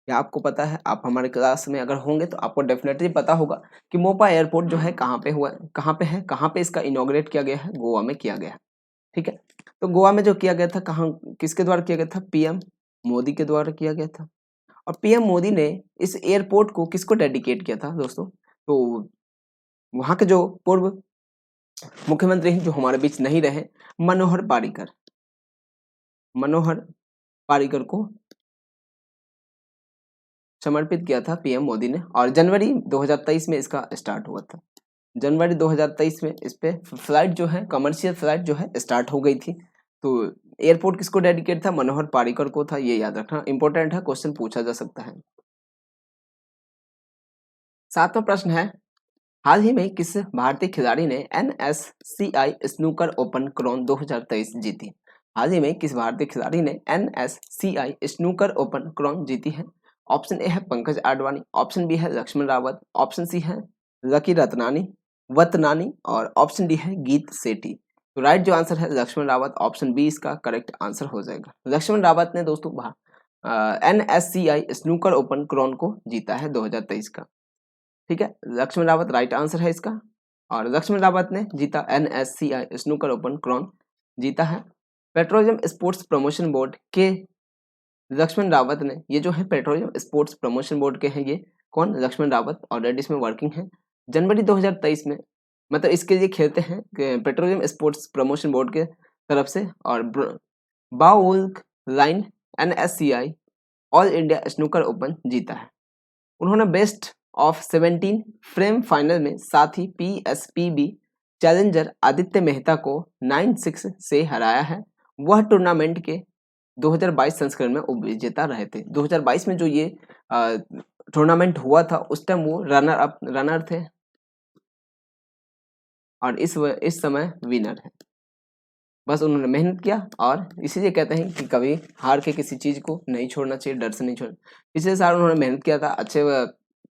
क्या आपको पता है? आप हमारे क्लास में अगर होंगे तो आपको डेफिनेटली पता होगा कि मोपा एयरपोर्ट जो है कहाँ पे हुआ है, कहाँ पे इसका इनॉग्रेट किया गया है? गोवा में किया गया है। ठीक है। तो गोवा में जो किया गया था, कहाँ, किसके द्वारा किया गया था? पीएम मोदी के द्वारा किया गया था। और पीएम मोदी ने इस एयरपोर्ट को किसको डेडिकेट किया था दोस्तों? तो वहां के जो पूर्व मुख्यमंत्री हैं, जो हमारे बीच नहीं रहे, मनोहर पारिकर को समर्पित किया था पीएम मोदी ने। और जनवरी 2023 में इसका स्टार्ट हुआ था। जनवरी 2023 में इस पे फ्लाइट जो है, कमर्शियल फ्लाइट जो है स्टार्ट हो गई थी। तो एयरपोर्ट किसको डेडिकेट था? मनोहर पारिकर को था। ये याद रखना इंपॉर्टेंट है, क्वेश्चन पूछा जा सकता है। 7वां प्रश्न है, हाल ही में किस भारतीय खिलाड़ी ने NSCI स्नूकर ओपन क्रोन 2023 जीती? हाल ही में किस भारतीय खिलाड़ी ने NSCI स्नूकर ओपन क्रोन जीती है? ऑप्शन ए है पंकज आडवाणी, ऑप्शन बी है लक्ष्मण रावत, ऑप्शन सी है लकी वतनानी और ऑप्शन डी है गीत सेठी। तो राइट जो आंसर है लक्ष्मण रावत, ऑप्शन बी इसका करेक्ट आंसर हो जाएगा। लक्ष्मण रावत ने दोस्तों NSCI स्नूकर ओपन क्रोन को जीता है 2023 का। ठीक है, लक्ष्मण रावत राइट आंसर है इसका। और लक्ष्मण रावत ने जीता NSCI स्नूकर ओपन क्रोन जीता है। पेट्रोलियम स्पोर्ट्स प्रमोशन बोर्ड के लक्ष्मण रावत ने, ये जो है पेट्रोलियम स्पोर्ट्स प्रमोशन बोर्ड के हैं, ये कौन? लक्ष्मण रावत ऑलरेडी इसमें वर्किंग है। जनवरी 2023 में, मतलब इसके लिए खेलते हैं पेट्रोलियम स्पोर्ट्स प्रमोशन बोर्ड के तरफ से। और बाउल्क लाइन NSCI all India snooker open जीता है। उन्होंने बेस्ट ऑफ 17 फ्रेम फाइनल में साथ ही PSPB चैलेंजर आदित्य मेहता को 9-6 से हराया है। वह टूर्नामेंट के 2022 संस्करण में उपविजेता रहे थे। 2022 में जो ये टूर्नामेंट हुआ था, उस टाइम वो रनर थे और इस समय विनर है। बस उन्होंने मेहनत किया और इसीलिए कहते हैं कि कभी हार के किसी चीज को नहीं छोड़ना चाहिए, डर से नहीं छोड़ना। पिछले साल उन्होंने मेहनत किया था, अच्छे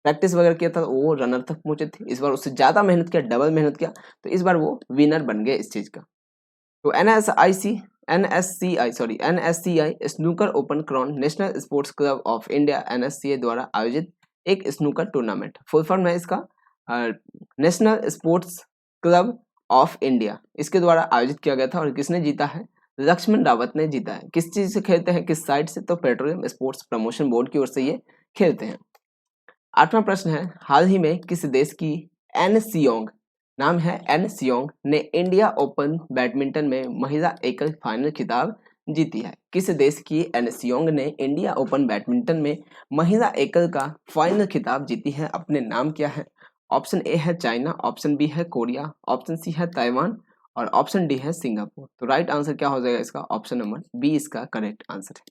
प्रैक्टिस वगैरह किया था, वो रनर तक पहुंचे थे। इस बार उससे ज्यादा मेहनत किया, डबल मेहनत किया, तो इस बार वो विनर बन गए इस चीज का। तो NSCI snooker open crown national sports club of India NSCA द्वारा आयोजित एक स्नूकर टूर्नामेंट। फुल फॉर्म है इसका national sports club of India, इसके द्वारा आयोजित किया गया था। और किसने जीता है? लक्ष्मण रावत ने जीता है। किस चीज से खेलते हैं, किस साइड से? तो पेट्रोलियम स्पोर्ट्स प्रमोशन बोर्ड की ओर से ये खेलते हैं। 8वां प्रश्न है, हाल ही में किस देश की एन सियोंग, नाम है एन सियोंग, ने इंडिया ओपन बैडमिंटन में महिला एकल फाइनल खिताब जीती है? किस देश की एन सियोंग ने इंडिया ओपन बैडमिंटन में महिला एकल का फाइनल खिताब जीती है? अपने नाम क्या है? ऑप्शन ए है चाइना, ऑप्शन बी है कोरिया, ऑप्शन सी है ताइवान और ऑप्शन डी है सिंगापुर। तो राइट आंसर क्या हो जाएगा इसका? ऑप्शन नंबर बी इसका करेक्ट आंसर है।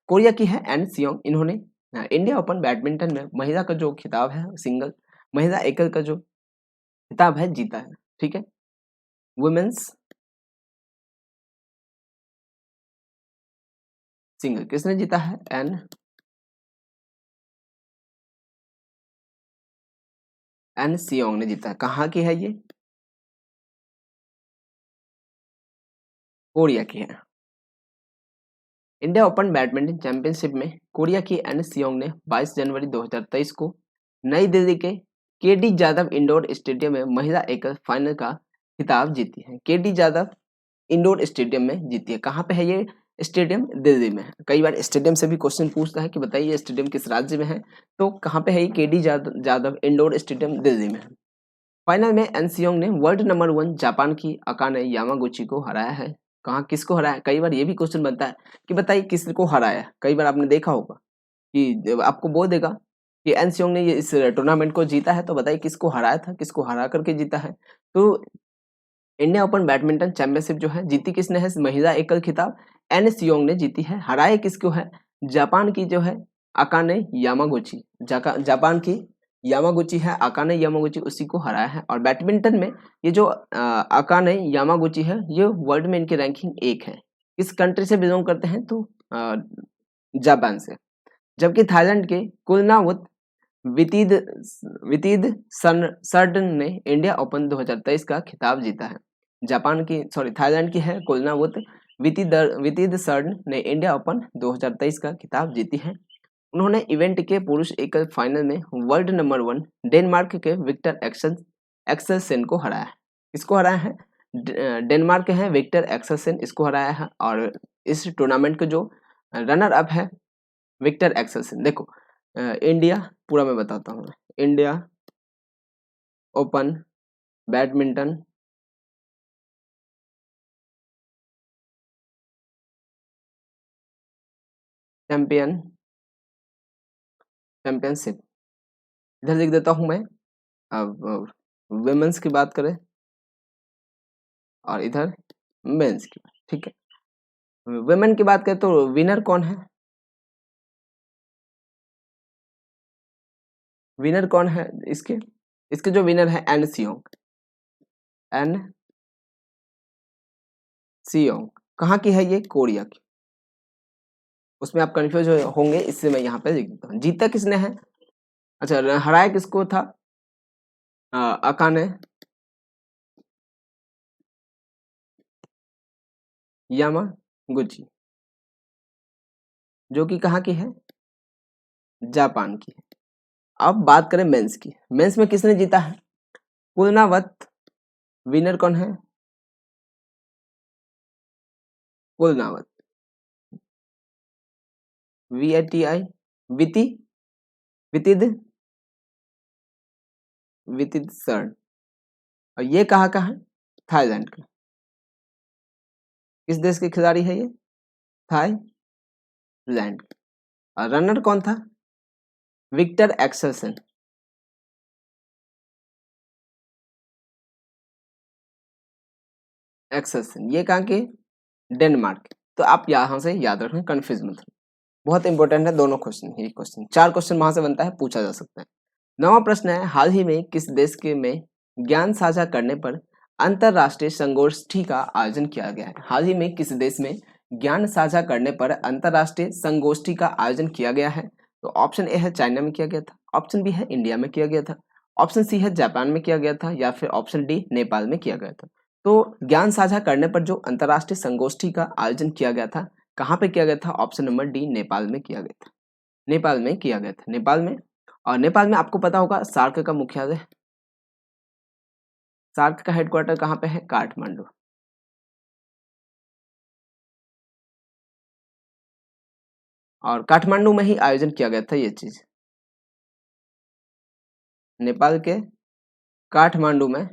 कोरिया की है एन सियोंग। इन्होंने इंडिया ओपन बैडमिंटन में महिला का जो खिताब है, सिंगल महिला एकल का जो खिताब है, जीता है। ठीक है, वुमेन्स सिंगल किसने जीता है? एन सियोंग ने जीता है। कहाँ की है ये? कोरिया की है। इंडिया ओपन बैडमिंटन चैंपियनशिप में कोरिया की एन सियोंग ने 22 जनवरी 2023 को नई दिल्ली के केडी जादव इंडोर स्टेडियम में महिला एकल फाइनल का खिताब जीती है। केडी जादव इंडोर स्टेडियम में जीती है। कहाँ पे है ये स्टेडियम? दिल्ली में है। कई बार स्टेडियम से भी क्वेश्चन पूछता है कि बताइए स्टेडियम किस राज्य में है, तो कहाँ पे है ये KD Jadhav indoor stadium? Delhi में है। फाइनल में एन सियोंग ने वर्ल्ड नंबर 1 जापान की अकाने यामागुची को हराया है। कहाँ, किसको हराया? कई बार ये भी क्वेश्चन बनता है कि बताइए किसको हराया। कई बार आपने देखा होगा कि आपको बोल देगा कि एन सियोंग ने ये इस टूर्नामेंट को जीता है, तो बताइए किसको हराया था, किसको हरा करके जीता है। तो इंडिया ओपन बैडमिंटन चैंपियनशिप जो है जीती किसने है? महिला एकल खिताब एन सियोंग ने जीती है। हराए किसको है? जापान की जो है अकाने यामागुची। जापान की यामागुची है, अकाने यामागुची, उसी को हराया है। और बैडमिंटन में ये जो अकाने यामागुची है, ये वर्ल्ड में इनकी रैंकिंग 1 है। किस कंट्री से बिलोंग करते हैं? तो जापान से। जबकि थाईलैंड के कुलनावुत वितीद वितीद सर्डन ने इंडिया ओपन 2023 का खिताब जीता है। थाईलैंड की है कुलनावुत वितीद सर्डन ने इंडिया ओपन 2023 का खिताब जीती है। उन्होंने इवेंट के पुरुष एकल फाइनल में वर्ल्ड नंबर 1 डेनमार्क के विक्टर एक्सेलसेन को हराया है। किसको हराया है? डेनमार्क के हैं विक्टर एक्सेलसेन, इसको हराया है। और इस टूर्नामेंट के जो रनर अप है विक्टर एक्सेलसेन। देखो इंडिया पूरा मैं बताता हूँ। इंडिया ओपन बैडमिंटन चैंपियनशिप इधर लिख देता हूं मैं। अब वुमेन्स की बात करें और इधर मेंस की, ठीक है। वुमेन की बात करें तो विनर कौन है? विनर कौन है इसके? इसके जो विनर है एन सियोंग। कहाँ की है ये? कोरिया की। उसमें आप कंफ्यूज होंगे, इससे मैं यहाँ पे लिख देता हूँ। जीता किसने है? अच्छा, हराया किसको था? अकाने यामागुची, जो कि कहाँ की है? जापान की है। अब बात करें मेंस की। मेंस में किसने जीता है? कुलनावत। विनर कौन है? कुलनावत, VATI, विति वितिद वितिद सर। और ये कहाँ का है? थाईलैंड का। किस देश के खिलाड़ी है ये? थाईलैंड। और रनर कौन था? Viktor Axelsen. ये कहाँ के? डेनमार्क। तो आप यहाँ से याद रखें, कंफ्यूज मत हो। बहुत इंपॉर्टेंट है दोनों क्वेश्चन। ये क्वेश्चन 4 क्वेश्चन वहां से बनता है, पूछा जा सकता है। 9वां प्रश्न है, हाल ही में किस देश के में ज्ञान साझा करने पर अंतरराष्ट्रीय संगोष्ठी का आयोजन किया गया है? हाल ही में किस देश में ज्ञान साझा करने पर अंतरराष्ट्रीय संगोष्ठी का आयोजन किया गया है? तो ऑप्शन ए है चाइना में किया गया था, ऑप्शन बी है इंडिया में किया गया था, ऑप्शन सी है जापान में किया गया था, या फिर ऑप्शन डी नेपाल में किया गया था। तो ज्ञान साझा करने पर जो अंतरराष्ट्रीय संगोष्ठी का आयोजन किया गया था, कहाँ पे किया गया था? ऑप्शन नंबर डी, नेपाल में किया गया था। नेपाल में किया गया था, नेपाल में। और नेपाल में आपको पता होगा सार्क का मुख्यालय, सार्क का हेडक्वार्टर कहाँ पे है? काठमांडू। और काठमांडू में ही आयोजन किया गया था ये चीज। नेपाल के काठमांडू में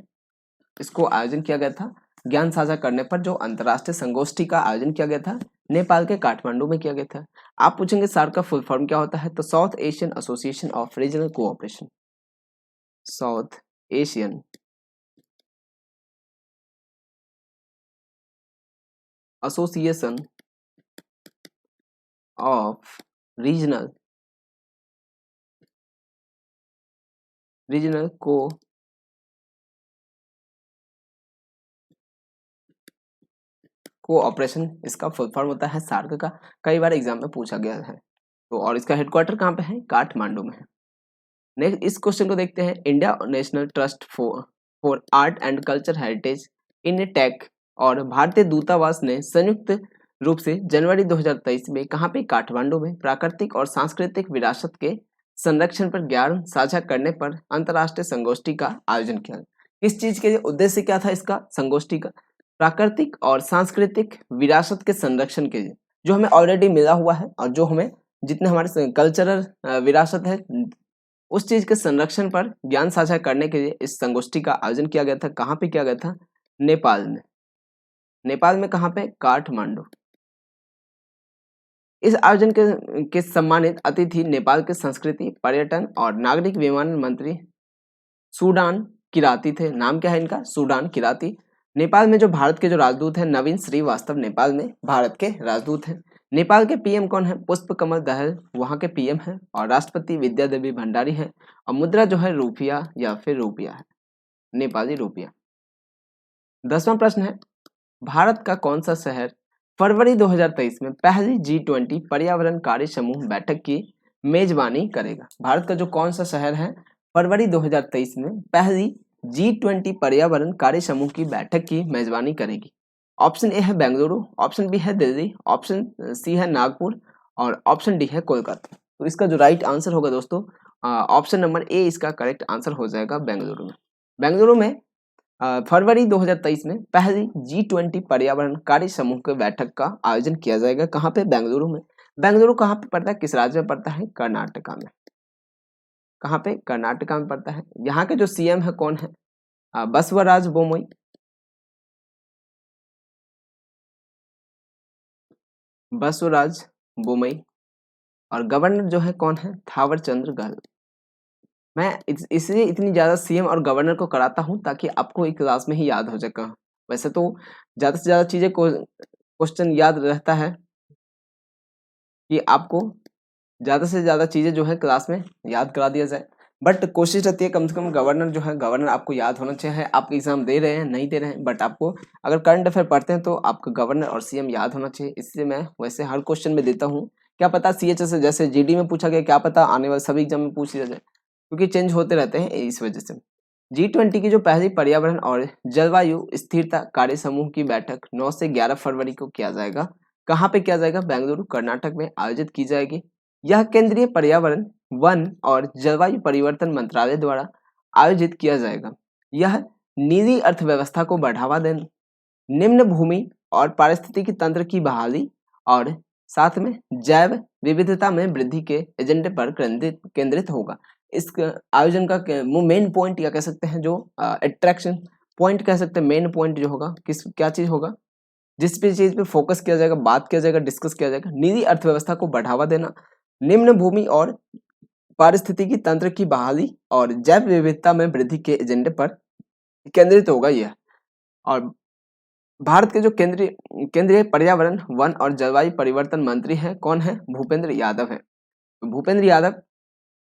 इसको आयोजन किया गया था। ज्ञान साझा करने पर जो अंतरराष्ट्रीय संगोष्ठी का आयोजन किया गया था, नेपाल के काठमांडू में किया गया था। आप पूछेंगे सार्क का फुल फॉर्म क्या होता है? तो south Asian association of regional cooperation. South Asian association of regional cooperation, इसका फुल फॉर्म होता है सार्क का। कई बार एग्जाम में पूछा गया है। तो और इसका हेडक्वार्टर कहाँ पे है? काठमांडू में है। नेक्स्ट इस क्वेश्चन को देखते हैं। India National Trust for Art and Culture Heritage INTACH और भारतीय दूतावास ने संयुक्त रूप से जनवरी 2023 में कहाँ पे, काठमांडू में प्राकृतिक और सांस्कृतिक विरासत के संरक्षण पर ज्ञान साझा करने पर अंतर्राष्ट्रीय संगोष्ठी का आयोजन किया। किस चीज के उद्देश्य क्या था इसका संगोष्ठी का? प्राकृतिक और सांस्कृतिक विरासत के संरक्षण के लिए, जो हमें ऑलरेडी मिला हुआ है और जो हमें जितने हमारे कल्चरल विरासत है उस चीज के संरक्षण पर ज्ञान साझा करने के लिए इस संगोष्ठी का आयोजन किया गया था। कहाँ पे किया गया था? नेपाल में। नेपाल में कहाँ पे? काठमांडू। इस आयोजन के सम्मानित अतिथि नेपाल के संस्कृति, पर्यटन और नागरिक विमानन मंत्री सूडान किराती थे। नाम क्या है इनका? सूडान किराती। नेपाल में जो भारत के जो राजदूत हैं नवीन श्रीवास्तव नेपाल में भारत के राजदूत हैं। नेपाल के पीएम कौन है? पुष्प कमल दहल वहाँ के पीएम हैं। और राष्ट्रपति विद्या देवी भंडारी है। और मुद्रा जो है रुपया या फिर रुपया है, नेपाली रुपया। 10वां प्रश्न है, भारत का कौन सा शहर फरवरी 2023 में पहली G20 पर्यावरण कार्य समूह बैठक की मेजबानी करेगा? भारत का जो कौन सा शहर है फरवरी 2023 में पहली G20 पर्यावरण कार्य समूह की बैठक की मेजबानी करेगी? ऑप्शन ए है बेंगलुरु, ऑप्शन बी है दिल्ली, ऑप्शन सी है नागपुर और ऑप्शन डी है कोलकाता। तो इसका जो राइट आंसर होगा दोस्तों ऑप्शन नंबर ए इसका करेक्ट आंसर हो जाएगा बेंगलुरु में। बेंगलुरु में फरवरी 2023 में पहली G20 पर्यावरण कार्य समूह के बैठक का आयोजन किया जाएगा। कहाँ पे? बेंगलुरु में। बेंगलुरु कहाँ पे पड़ता है? किस राज्य में पड़ता है? कर्नाटका में। कहाँ पे? कर्नाटका में पड़ता है। यहाँ के जो सीएम है कौन है? बसवराज बोमई। बसवराज बोमई। और गवर्नर जो है कौन है? थावर चंद्र गहलोत। मैं इसलिए इतनी ज़्यादा सीएम और गवर्नर को कराता हूँ ताकि आपको एक क्लास में ही याद हो जाएगा। वैसे तो ज़्यादा से ज़्यादा चीज़ें को क्वेश्चन याद रहता है कि आपको ज़्यादा से ज़्यादा चीज़ें जो है क्लास में याद करा दिया जाए, बट कोशिश रहती है कम से कम गवर्नर जो है गवर्नर आपको याद होना चाहिए। आप एग्जाम दे रहे हैं नहीं दे रहे हैं, बट आपको अगर करंट अफेयर पढ़ते हैं तो आपको गवर्नर और सीएम याद होना चाहिए। इसलिए मैं वैसे हर क्वेश्चन में देता हूँ। क्या पता CHS से जैसे GD में पूछा गया, क्या पता आने वाले सभी एग्जाम में पूछ लिया जाए, क्योंकि चेंज होते रहते हैं इस वजह से। G20 की जो पहली पर्यावरण और जलवायु स्थिरता कार्य समूह की बैठक 9 से 11 फरवरी को किया जाएगा। कहाँ पे किया जाएगा? बेंगलुरु कर्नाटक में आयोजित की जाएगी। यह केंद्रीय पर्यावरण, वन और जलवायु परिवर्तन मंत्रालय द्वारा आयोजित किया जाएगा। यह नीली अर्थव्यवस्था को बढ़ावा देने, निम्न भूमि और पारिस्थितिकी तंत्र की बहाली और साथ में जैव विविधता में वृद्धि के एजेंडे पर केंद्रित होगा। इस आयोजन का मेन पॉइंट या कह सकते हैं जो अट्रैक्शन पॉइंट कह सकते हैं, मेन पॉइंट जो होगा क्या चीज होगा, जिस भी चीज पे फोकस किया जाएगा, बात किया जाएगा, डिस्कस किया जाएगा, नीली अर्थव्यवस्था को बढ़ावा देना, निम्न भूमि और पारिस्थितिकी तंत्र की बहाली और जैव विविधता में वृद्धि के एजेंडे पर केंद्रित होगा यह। और भारत के जो केंद्रीय पर्यावरण, वन और जलवायु परिवर्तन मंत्री हैं कौन है? भूपेंद्र यादव है। भूपेंद्र यादव,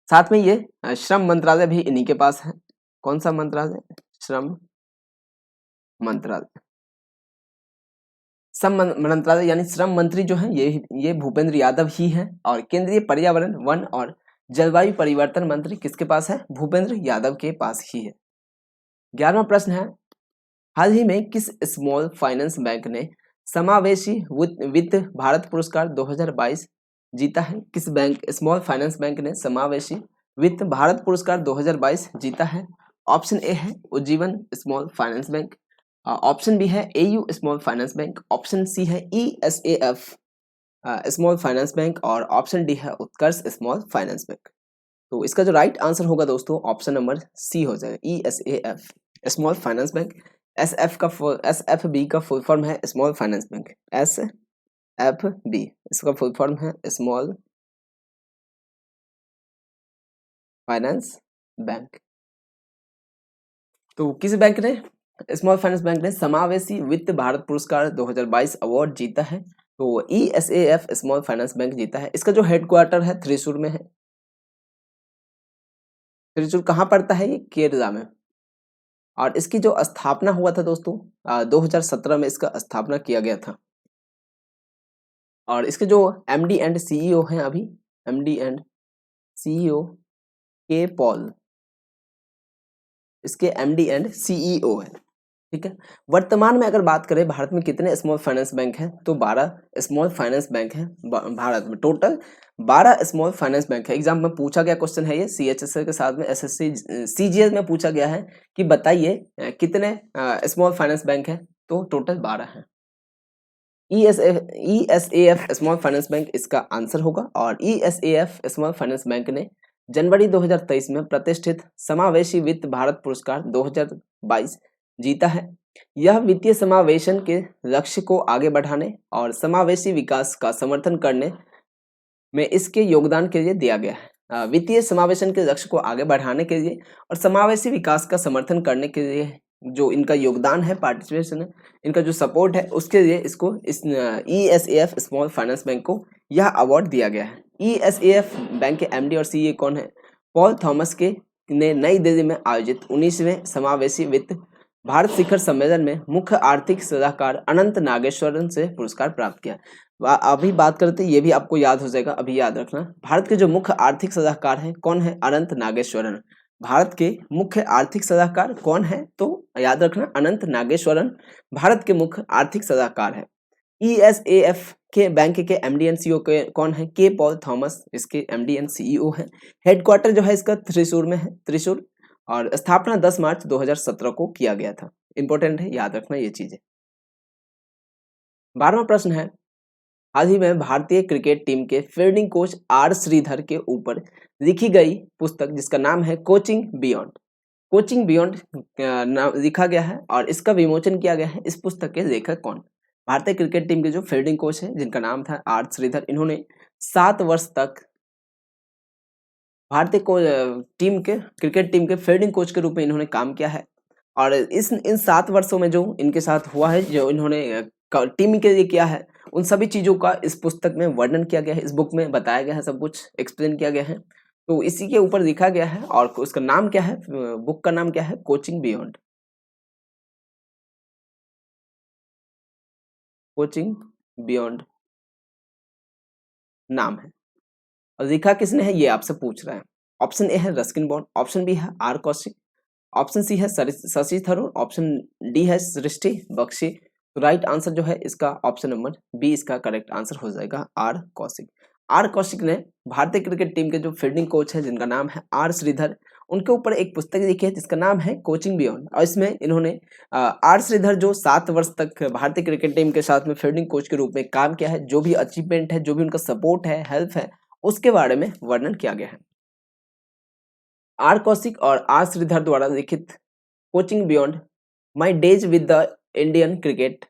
साथ में ये श्रम मंत्रालय भी इन्हीं के पास है। कौन सा मंत्रालय? श्रम मंत्रालय। श्रम मंत्रालय यानी श्रम मंत्री जो है ये भूपेंद्र यादव ही है। और केंद्रीय पर्यावरण, वन और जलवायु परिवर्तन मंत्री किसके पास है? भूपेंद्र यादव के पास ही है। 11वां प्रश्न है, हाल ही में किस स्मॉल फाइनेंस बैंक ने समावेशी वित्त भारत पुरस्कार 2022 जीता है? किस बैंक, स्मॉल फाइनेंस बैंक ने समावेशी वित्त भारत पुरस्कार 2022 जीता है? ऑप्शन ए है Ujjivan small finance bank, option B है AU small finance bank, option C है ESAF स्मॉल फाइनेंस बैंक और ऑप्शन डी है उत्कर्ष स्मॉल फाइनेंस बैंक। तो इसका जो राइट आंसर होगा दोस्तों ऑप्शन नंबर सी हो जाएगा, ESAF small finance bank. SFB का फुल फॉर्म है स्मॉल फाइनेंस बैंक। SFB इसका फुल फॉर्म है स्मॉल फाइनेंस बैंक। तो किस बैंक ने, स्मॉल फाइनेंस बैंक ने समावेशी वित्त भारत पुरस्कार 2022 अवार्ड जीता है? तो ESAF स्मॉल फाइनेंस बैंक जीता है। इसका जो हेडक्वार्टर है त्रिशूर में है। त्रिशूर कहाँ पड़ता है? ये केरला में। और इसकी जो स्थापना हुआ था दोस्तों 2017 में इसका स्थापना किया गया था। और इसके जो MD एंड CEO हैं अभी, MD एंड CEO के पॉल, इसके MD एंड CEO है ठीक है। वर्तमान में अगर बात करें भारत में कितने स्मॉल फाइनेंस बैंक हैं, तो 12 स्मॉल फाइनेंस बैंक हैं भारत में। टोटल 12 स्मॉल फाइनेंस बैंक है। एग्जाम में पूछा गया क्वेश्चन है ये, सीएचएसएल के साथ में एसएससी सीजीएल में पूछा गया है कि बताइए कितने स्मॉल फाइनेंस बैंक है, तो टोटल 12 है। ईएसएएफ स्मॉल फाइनेंस बैंक इसका आंसर होगा। और ईएसएएफ स्मॉल फाइनेंस बैंक ने जनवरी 2023 में प्रतिष्ठित समावेशी वित्त भारत पुरस्कार 2022 जीता है। यह वित्तीय समावेशन के लक्ष्य को आगे बढ़ाने और समावेशी विकास का समर्थन करने में इसके योगदान के लिए दिया गया है। वित्तीय समावेशन के लक्ष्य को आगे बढ़ाने के लिए और समावेशी विकास का समर्थन करने के लिए जो इनका योगदान है, पार्टिसिपेशन है, इनका जो सपोर्ट है, उसके लिए इसको इस ईएसएएफ स्मॉल फाइनेंस बैंक को यह अवार्ड दिया गया है। ईएसएएफ बैंक के एमडी और सीईओ कौन है? पॉल थॉमस के ने नई दिल्ली में आयोजित 19वें समावेशी वित्त भारत शिखर सम्मेलन में मुख्य आर्थिक सलाहकार अनंत नागेश्वरन से पुरस्कार प्राप्त किया। अभी बात करते, ये भी आपको याद हो जाएगा, अभी याद रखना। भारत के जो मुख्य आर्थिक सलाहकार हैं कौन है? अनंत नागेश्वरन। भारत के मुख्य आर्थिक सलाहकार कौन है? तो याद रखना अनंत नागेश्वरन भारत के मुख्य आर्थिक सलाहकार है। ईएसएएफ के बैंक के एमडी एंड सीईओ कौन है? के पॉल थॉमस इसके एमडी एंड सीईओ है। हेडक्वार्टर जो है इसका त्रिशूर में है, त्रिशूर। और स्थापना 10 मार्च 2017 को किया गया था। इंपॉर्टेंट है, याद रखना ये चीजें। 12वां प्रश्न है, हाल ही में भारतीय क्रिकेट टीम के फील्डिंग कोच आर श्रीधर के ऊपर लिखी गई पुस्तक जिसका नाम है कोचिंग बियॉन्ड। कोचिंग बियॉन्ड लिखा गया है और इसका विमोचन किया गया है। इस पुस्तक के लेखक कौन? भारतीय क्रिकेट टीम के जो फील्डिंग कोच है जिनका नाम था आर श्रीधर, इन्होंने 7 वर्ष तक भारतीय टीम के क्रिकेट टीम के फील्डिंग कोच के रूप में इन्होंने काम किया है। और इन 7 वर्षों में जो इनके साथ हुआ है, जो इन्होंने टीम के लिए किया है, उन सभी चीजों का इस पुस्तक में वर्णन किया गया है। इस बुक में बताया गया है, सब कुछ एक्सप्लेन किया गया है। तो इसी के ऊपर लिखा गया है और उसका नाम क्या है? बुक का नाम क्या है? Coaching beyond. कोचिंग बियॉन्ड नाम है। और लिखा किसने है ये आपसे पूछ रहा है। ऑप्शन ए है रस्किन बॉन्ड, ऑप्शन बी है आर कौशिक, ऑप्शन सी है शशि थरूर, ऑप्शन डी है सृष्टि बख्शी। तो राइट आंसर जो है इसका ऑप्शन नंबर बी इसका करेक्ट आंसर हो जाएगा, आर कौशिक। आर कौशिक ने भारतीय क्रिकेट टीम के जो फील्डिंग कोच है जिनका नाम है आर श्रीधर, उनके ऊपर एक पुस्तक लिखी है जिसका नाम है कोचिंग बियॉन्ड। और इसमें इन्होंने आर श्रीधर जो 7 वर्ष तक भारतीय क्रिकेट टीम के साथ में फील्डिंग कोच के रूप में काम किया है, जो भी अचीवमेंट है, जो भी उनका सपोर्ट है, हेल्प है, उसके बारे में वर्णन किया गया है। आर कौशिक और आर श्रीधर द्वारा लिखित coaching beyond my days with the Indian cricket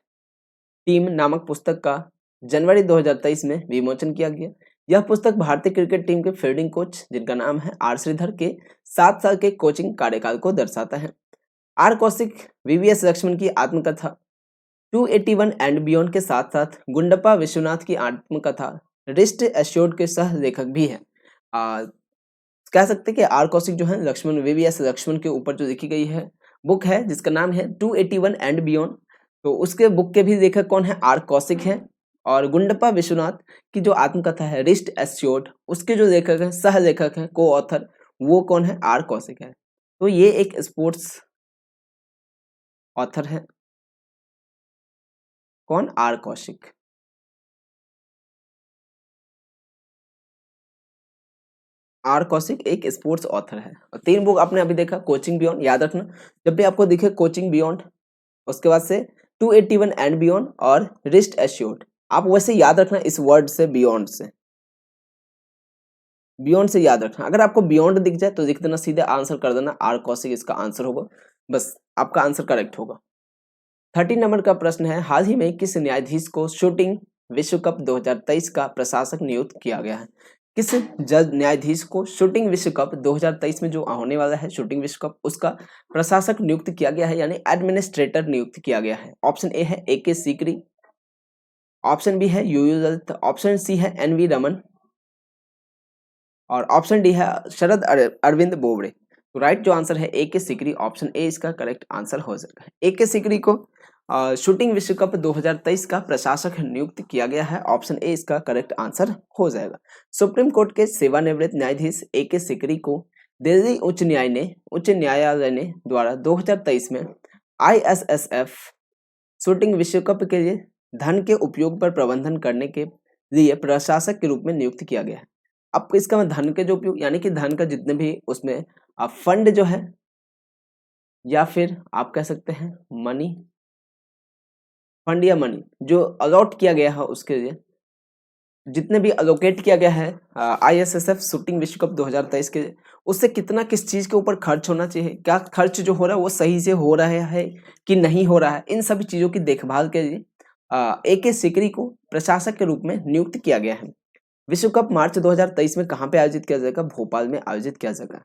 team नामक पुस्तक का जनवरी 2023 में विमोचन किया गया। यह पुस्तक भारतीय क्रिकेट टीम के फील्डिंग कोच जिनका नाम है आर श्रीधर के 7 साल के कोचिंग कार्यकाल को दर्शाता है। आर कौशिक वीवीएस लक्ष्मण की आत्मकथा 281 एंड बियॉन्ड के साथ साथ गुंडप्पा विश्वनाथ की आत्मकथा रिस्ट एश्योर्ड के सह लेखक भी है। कह सकते हैं कि आर कौशिक जो है लक्ष्मण, वीवीएस लक्ष्मण के ऊपर जो लिखी गई है बुक है जिसका नाम है 281 एंड बियॉन्ड, तो उसके बुक के भी लेखक कौन है? आर कौशिक है। और गुंडप्पा विश्वनाथ की जो आत्मकथा है रिस्ट एश्योर्ड, उसके जो लेखक है, सह लेखक है, को ऑथर, वो कौन है? आर कौशिक है। तो ये एक स्पोर्ट्स ऑथर है। कौन? आर कौशिक। आर कौशिक एक स्पोर्ट्स ऑथर है। और 3 बुक आपने अभी देखा, कोचिंग बियॉन्ड, याद रखना जब भी आपको दिखे कोचिंग बियॉन्ड, उसके बाद से 281 एंड बियॉन्ड और रिस्ट एश्योर्ड, आप वैसे याद रखना इस वर्ड से, बियॉन्ड से, बियॉन्ड से याद रखना। अगर आपको बियॉन्ड दिख जाए तो लिख देना, सीधे आंसर कर देना आर कौशिक इसका आंसर होगा, बस आपका आंसर करेक्ट होगा। 13 नंबर का प्रश्न है, हाल ही में किस न्यायाधीश को शूटिंग विश्व कप 2023 का प्रशासक नियुक्त किया गया है? किस जज न्यायाधीश को शूटिंग विश्व कप 2023 में जो होने वाला है शूटिंग विश्व कप, उसका प्रशासक नियुक्त किया गया है, यानी एडमिनिस्ट्रेटर नियुक्त किया गया है? ऑप्शन ए है AK सीकरी, ऑप्शन बी है यूयू ललित, ऑप्शन सी है NV रमन और ऑप्शन डी है शरद अरविंद बोबड़े। तो राइट जो आंसर है AK सीकरी, ऑप्शन ए इसका करेक्ट आंसर हो जाएगा। AK सीकरी को शूटिंग विश्व कप 2023 का प्रशासक नियुक्त किया गया है, ऑप्शन ए इसका करेक्ट आंसर हो जाएगा। सुप्रीम कोर्ट के सेवानिवृत्त न्यायाधीश AK सीकरी को दिल्ली उच्च न्यायालय ने द्वारा 2023 में ISSF शूटिंग विश्व कप के लिए धन के उपयोग पर प्रबंधन करने के लिए प्रशासक के रूप में नियुक्त किया गया है। अब इसका धन के जो उपयोग यानी कि धन का जितने भी उसमें फंड जो है या फिर आप कह सकते हैं मनी, फंड या मनी जो अलॉट किया गया है उसके लिए जितने भी अलोकेट किया गया है ISSF शूटिंग विश्व कप 2023 के, उससे कितना किस चीज के ऊपर खर्च होना चाहिए, क्या खर्च जो हो रहा है वो सही से हो रहा है कि नहीं हो रहा है, इन सभी चीजों की देखभाल के लिए AK सिकरी को प्रशासक के रूप में नियुक्त किया गया है। विश्व कप मार्च 2023 में कहाँ पे आयोजित किया जाएगा? भोपाल में आयोजित किया जाएगा।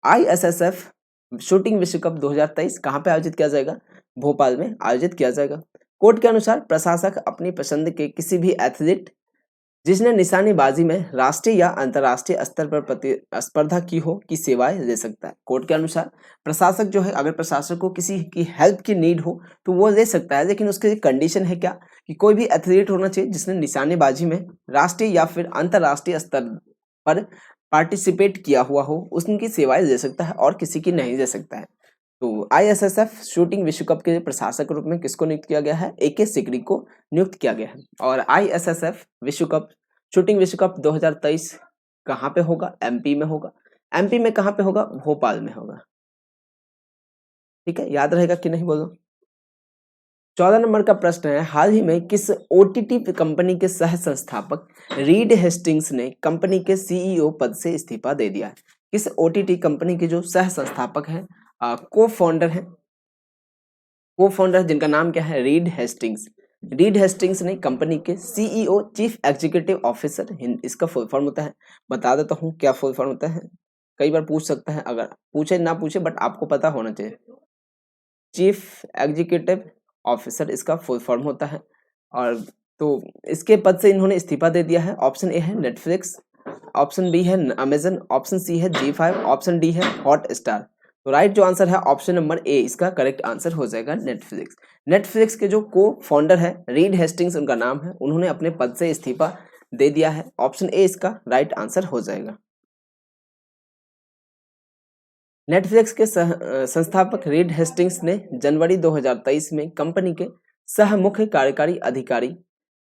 ISSF शूटिंग विश्व कप 2023 कहाँ पे आयोजित किया जाएगा? भोपाल में आयोजित किया जाएगा। कोर्ट के अनुसार प्रशासक अपनी पसंद के किसी भी एथलीट जिसने निशानेबाजी में राष्ट्रीय या अंतर्राष्ट्रीय स्तर पर प्रतिस्पर्धा की हो की सेवाएं ले सकता है। कोर्ट के अनुसार प्रशासक जो है, अगर प्रशासक को किसी की हेल्प की नीड हो तो वो ले सकता है, लेकिन उसके कंडीशन है क्या कि कोई भी एथलीट होना चाहिए जिसने निशानेबाजी में राष्ट्रीय या फिर अंतर्राष्ट्रीय स्तर पर पार्टिसिपेट किया हुआ हो, उनकी सेवाएं ले सकता है और किसी की नहीं ले सकता है। तो ISSF शूटिंग विश्व कप के प्रशासक रूप में किसको नियुक्त किया गया है? AK सिकरी को नियुक्त किया गया है। और ISSF विश्व कप शूटिंग विश्व कप 2023 कहाँ पे होगा? MP में होगा। MP में कहाँ पे होगा? भोपाल में होगा। ठीक है, याद रहेगा कि नहीं बोलो। 14 नंबर का प्रश्न है, हाल ही में किस OTT कंपनी के सह संस्थापक रीड हेस्टिंग्स ने कंपनी के CEO पद से इस्तीफा दे दिया है? किस OTT कंपनी के जो सह संस्थापक हैं, को फाउंडर जिनका नाम क्या है? Read Hastings. रीड हेस्टिंग्स ने कंपनी के CEO चीफ एग्जीक्यूटिव ऑफिसर, इसका फुल फॉर्म होता है, बता देता हूँ क्या फुल फॉर्म होता है, कई बार पूछ सकता है, अगर पूछे ना पूछे बट आपको पता होना चाहिए। चीफ एग्जीक्यूटिव ऑफिसर इसका फुल फॉर्म होता है। और तो इसके पद से इन्होंने इस्तीफा दे दिया है। ऑप्शन ए है नेटफ्लिक्स, ऑप्शन बी है अमेजन, ऑप्शन सी है G5, ऑप्शन डी है हॉटस्टार। तो राइट जो आंसर है ऑप्शन नंबर ए इसका करेक्ट आंसर हो जाएगा नेटफ्लिक्स। नेटफ्लिक्स के जो को फाउंडर है रीड हेस्टिंग्स उनका नाम है, उन्होंने अपने पद से इस्तीफा दे दिया है। ऑप्शन ए इसका राइट आंसर हो जाएगा। नेटफ्लिक्स के संस्थापक रीड हेस्टिंग्स ने जनवरी 2023 में कंपनी के सह मुख्य कार्यकारी अधिकारी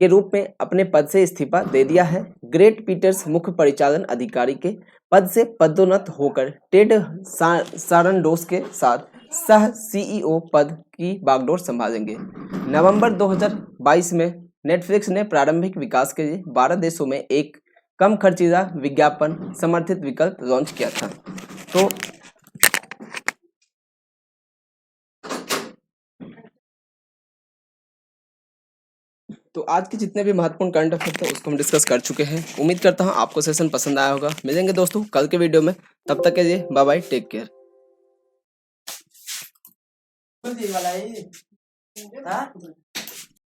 के रूप में अपने पद से इस्तीफा दे दिया है। ग्रेट पीटर्स मुख्य परिचालन अधिकारी के पद से पदोन्नत होकर टेड सारनडोस के साथ सह CEO पद की बागडोर संभालेंगे। नवंबर 2022 में नेटफ्लिक्स ने प्रारंभिक विकास के लिए 12 देशों में एक कम खर्चीला विज्ञापन समर्थित विकल्प लॉन्च किया था। तो आज के जितने भी महत्वपूर्ण करंट अफेयर थे उसको हम डिस्कस कर चुके हैं। उम्मीद करता हूँ आपको सेशन पसंद आया होगा। मिलेंगे दोस्तों कल के वीडियो में, तब तक के लिए बाय बाय, टेक केयर।